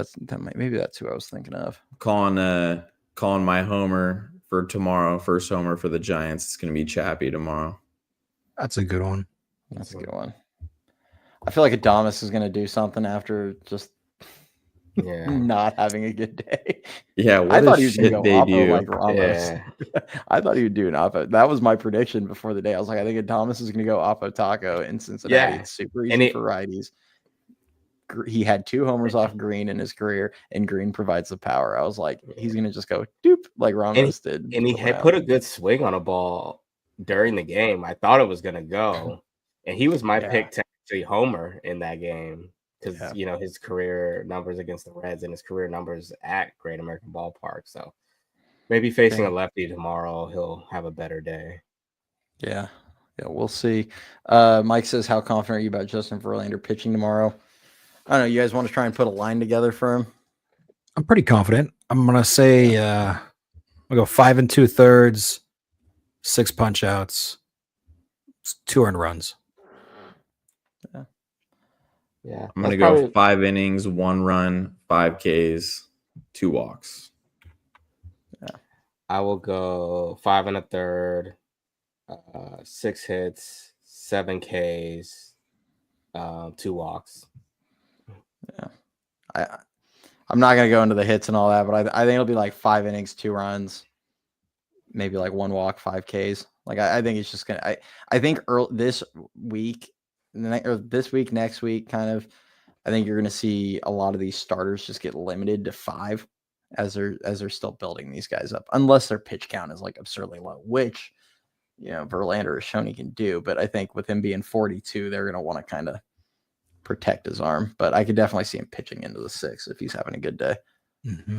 Maybe that's who I was thinking of. Calling my homer for tomorrow, first homer for the Giants. It's gonna be Chappie tomorrow. That's a good one. That's a good one. I feel like Adames is gonna do something after just not having a good day. Yeah, I thought he was gonna go Oppo do. like Ramos. Yeah. I thought he would do an Oppo. That was my prediction before the day. I was like, I think Adames is gonna go Oppo Taco in Cincinnati. Yeah. It's super easy for righties. He had 2 homers off Green in his career, and Green provides the power. I was like, he's gonna just go doop like Ramos did. And he had put a good swing on a ball during the game. I thought it was gonna go, and he was my pick to actually homer in that game because you know his career numbers against the Reds and his career numbers at Great American Ballpark. So maybe facing a lefty tomorrow, he'll have a better day. Yeah, we'll see. Mike says, how confident are you about Justin Verlander pitching tomorrow? I don't know. You guys want to try and put a line together for him? I'm pretty confident. I'm gonna say I'll go 5 2/3, 6 punch outs, 2 earned runs. Yeah. I'm gonna go 5 innings, 1 run, 5 Ks, 2 walks. Yeah. I will go 5 1/3, 6 hits, 7 Ks, 2 walks. Yeah, I'm not gonna go into the hits and all that, but I think it'll be like 5 innings, 2 runs, maybe like 1 walk, 5 Ks. Like I think it's just gonna. I think this week, next week, kind of. I think you're gonna see a lot of these starters just get limited to 5 as they're still building these guys up, unless their pitch count is like absurdly low, which you know Verlander has shown he can do. But I think with him being 42, they're gonna want to kind of protect his arm. But I could definitely see him pitching into the 6 if he's having a good day. Mm-hmm.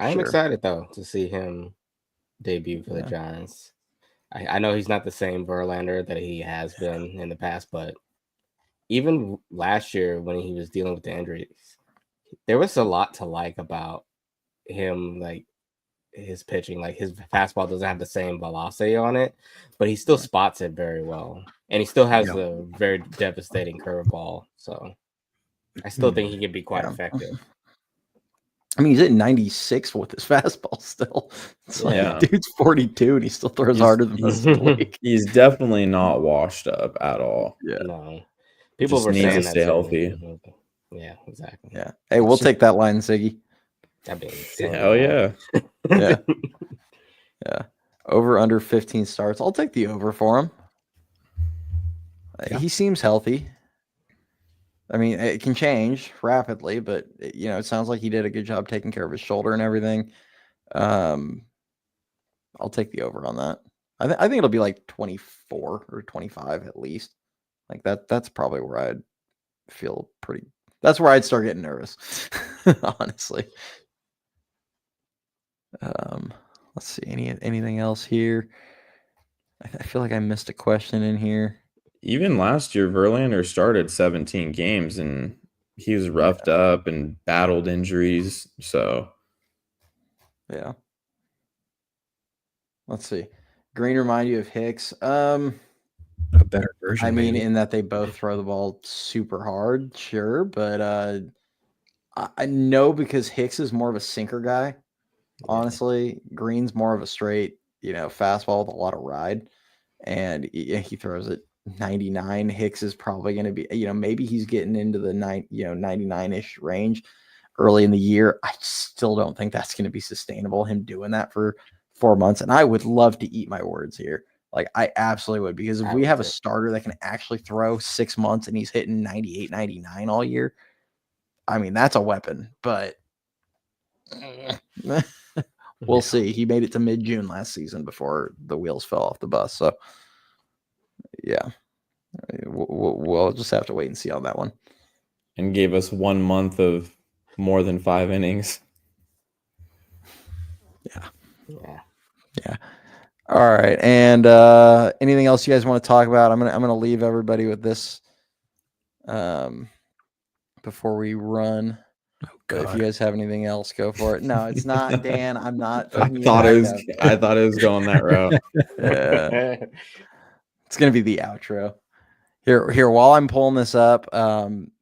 I am Sure. excited though to see him debut for the Giants. I know he's not the same Verlander that he has been in the past, but even last year when he was dealing with the injuries, there was a lot to like about him, like his pitching. Like his fastball doesn't have the same velocity on it, but he still spots it very well. And he still has a very devastating curveball. So I still think he can be quite effective. I mean, he's at 96 with his fastball still. It's like, dude's 42 and he still throws harder than most of the league. He's definitely not washed up at all. Yeah. No. People Just were needs saying to that stay too. healthy. Yeah, exactly. Yeah. Hey, we'll take that line, Ziggy. That'd be insane. Hell yeah. Yeah. Yeah. Over under 15 starts. I'll take the over for him. He seems healthy. I mean, it can change rapidly, but it sounds like he did a good job taking care of his shoulder and everything. I'll take the over on that. I think it'll be like 24 or 25 at least. Like that's probably where I'd feel pretty. That's where I'd start getting nervous, honestly. Let's see. Anything else here? I feel like I missed a question in here. Even last year, Verlander started 17 games and he was roughed up and battled injuries. So, yeah. Let's see. Green remind you of Hicks. A better version. I mean, maybe. in that they both throw the ball super hard, sure, but I know because Hicks is more of a sinker guy. Honestly, Green's more of a straight, fastball with a lot of ride, and he throws it 99. Hicks is probably going to be, maybe he's getting into the 99-ish range early in the year. I still don't think that's going to be sustainable, him doing that for 4 months. And I would love to eat my words here. Like, I absolutely would, because if we have a starter that can actually throw 6 months and he's hitting 98, 99 all year, I mean, that's a weapon, but we'll see. He made it to mid-June last season before the wheels fell off the bus. So, yeah, we'll just have to wait and see on that one. And gave us 1 month of more than 5 innings. Yeah. All right. And anything else you guys want to talk about? I'm gonna leave everybody with this before we run. If you guys have anything else, go for it. No, it's not, Dan. I'm not. I thought it was going that route. Yeah. It's gonna be the outro. Here. While I'm pulling this up,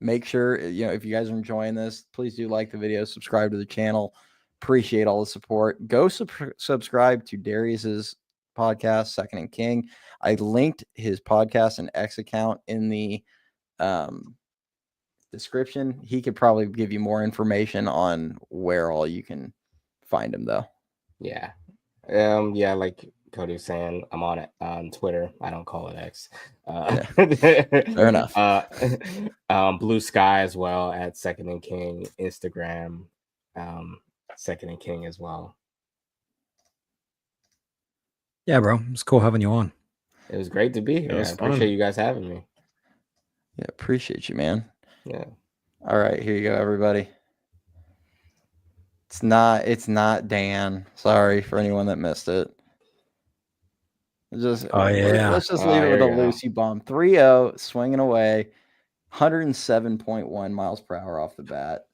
make sure if you guys are enjoying this, please do like the video, subscribe to the channel. Appreciate all the support. Go subscribe to Darius's podcast, Second and King. I linked his podcast and X account in the description. He could probably give you more information on where all you can find him, though. Yeah. Like Cody was saying, I'm on it on Twitter. I don't call it X. Fair enough. Blue Sky as well at Second and King. Instagram, Second and King as well. Yeah, bro. It's cool having you on. It was great to be here. I appreciate you guys having me. Yeah, appreciate you, man. Yeah. All right, here you go, everybody. It's not Dan. Sorry for anyone that missed it. Let's just leave it with a Lucy bomb. 3-0, swinging away, 107.1 miles per hour off the bat.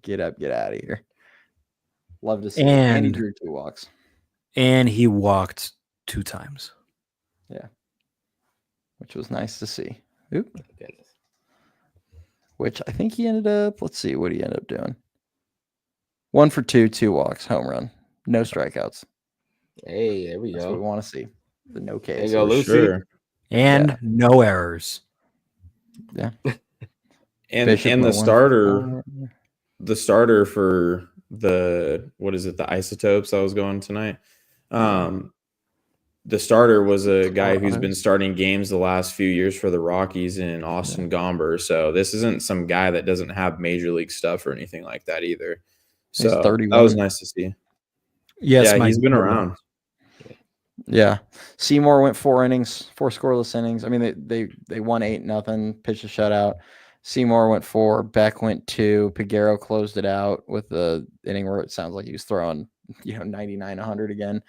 Get up, get out of here. Love to see it. And he drew 2 walks. And he walked 2 times. Yeah. Which was nice to see. Oop. Goodness. Which I think he ended up, let's see what he ended up doing. 1 for 2, 2 walks, home run. No strikeouts. Hey, there we That's go. what we want to see. The no Ks. There you go, Lucy. Sure. And no errors. Yeah. And the starter for the isotopes that was going tonight. The starter was a guy who's been starting games the last few years for the Rockies in Austin Gomber. So this isn't some guy that doesn't have major league stuff or anything like that either. So that was nice to see. Yes, he's been around. Yeah. Seymour went 4 innings, 4 scoreless innings. I mean, they won 8-0, pitched a shutout. Seymour went 4, Beck went 2, Peguero closed it out with the inning where it sounds like he was throwing, 99, 100 again.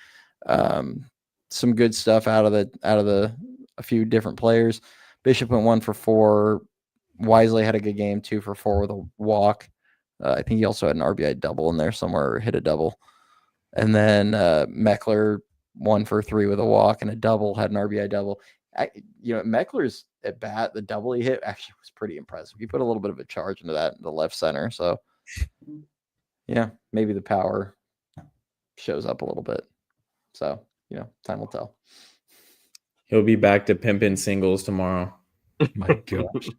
Some good stuff out of a few different players. Bishop went 1 for 4. Wisely had a good game, 2 for 4 with a walk. I think he also had an RBI double in there somewhere, or hit a double. And then Meckler 1 for 3 with a walk and a double, had an RBI double. Meckler's at bat, the double he hit actually was pretty impressive. He put a little bit of a charge into that in the left center. So, yeah, maybe the power shows up a little bit. So, time will tell. He'll be back to pimping singles tomorrow. My gosh.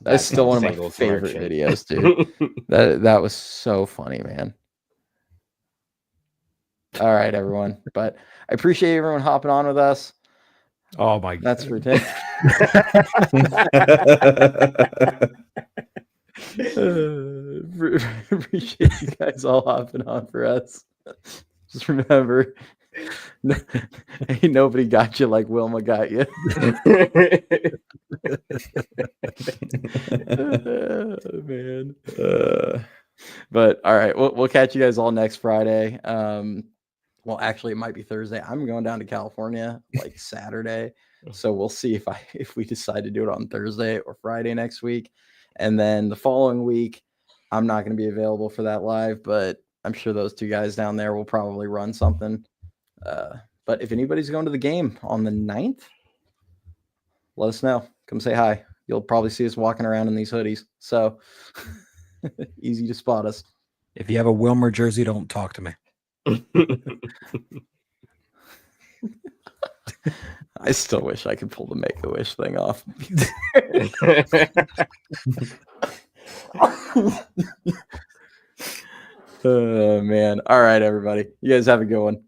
That's still one of my favorite videos, dude. That was so funny, man. All right, everyone. But I appreciate everyone hopping on with us. Oh my God. That's for Tim. Appreciate you guys all hopping on for us. Just remember, ain't nobody got you like Wilma got you. Oh, man. But all right, we'll catch you guys all next Friday. Well, actually, it might be Thursday. I'm going down to California like Saturday, so we'll see if we decide to do it on Thursday or Friday next week. And then the following week, I'm not going to be available for that live, but I'm sure those two guys down there will probably run something. But if anybody's going to the game on the 9th, let us know. Come say hi. You'll probably see us walking around in these hoodies. So easy to spot us. If you have a Wilmer jersey, don't talk to me. I still wish I could pull the Make-A-Wish thing off. Oh, man. All right, everybody. You guys have a good one.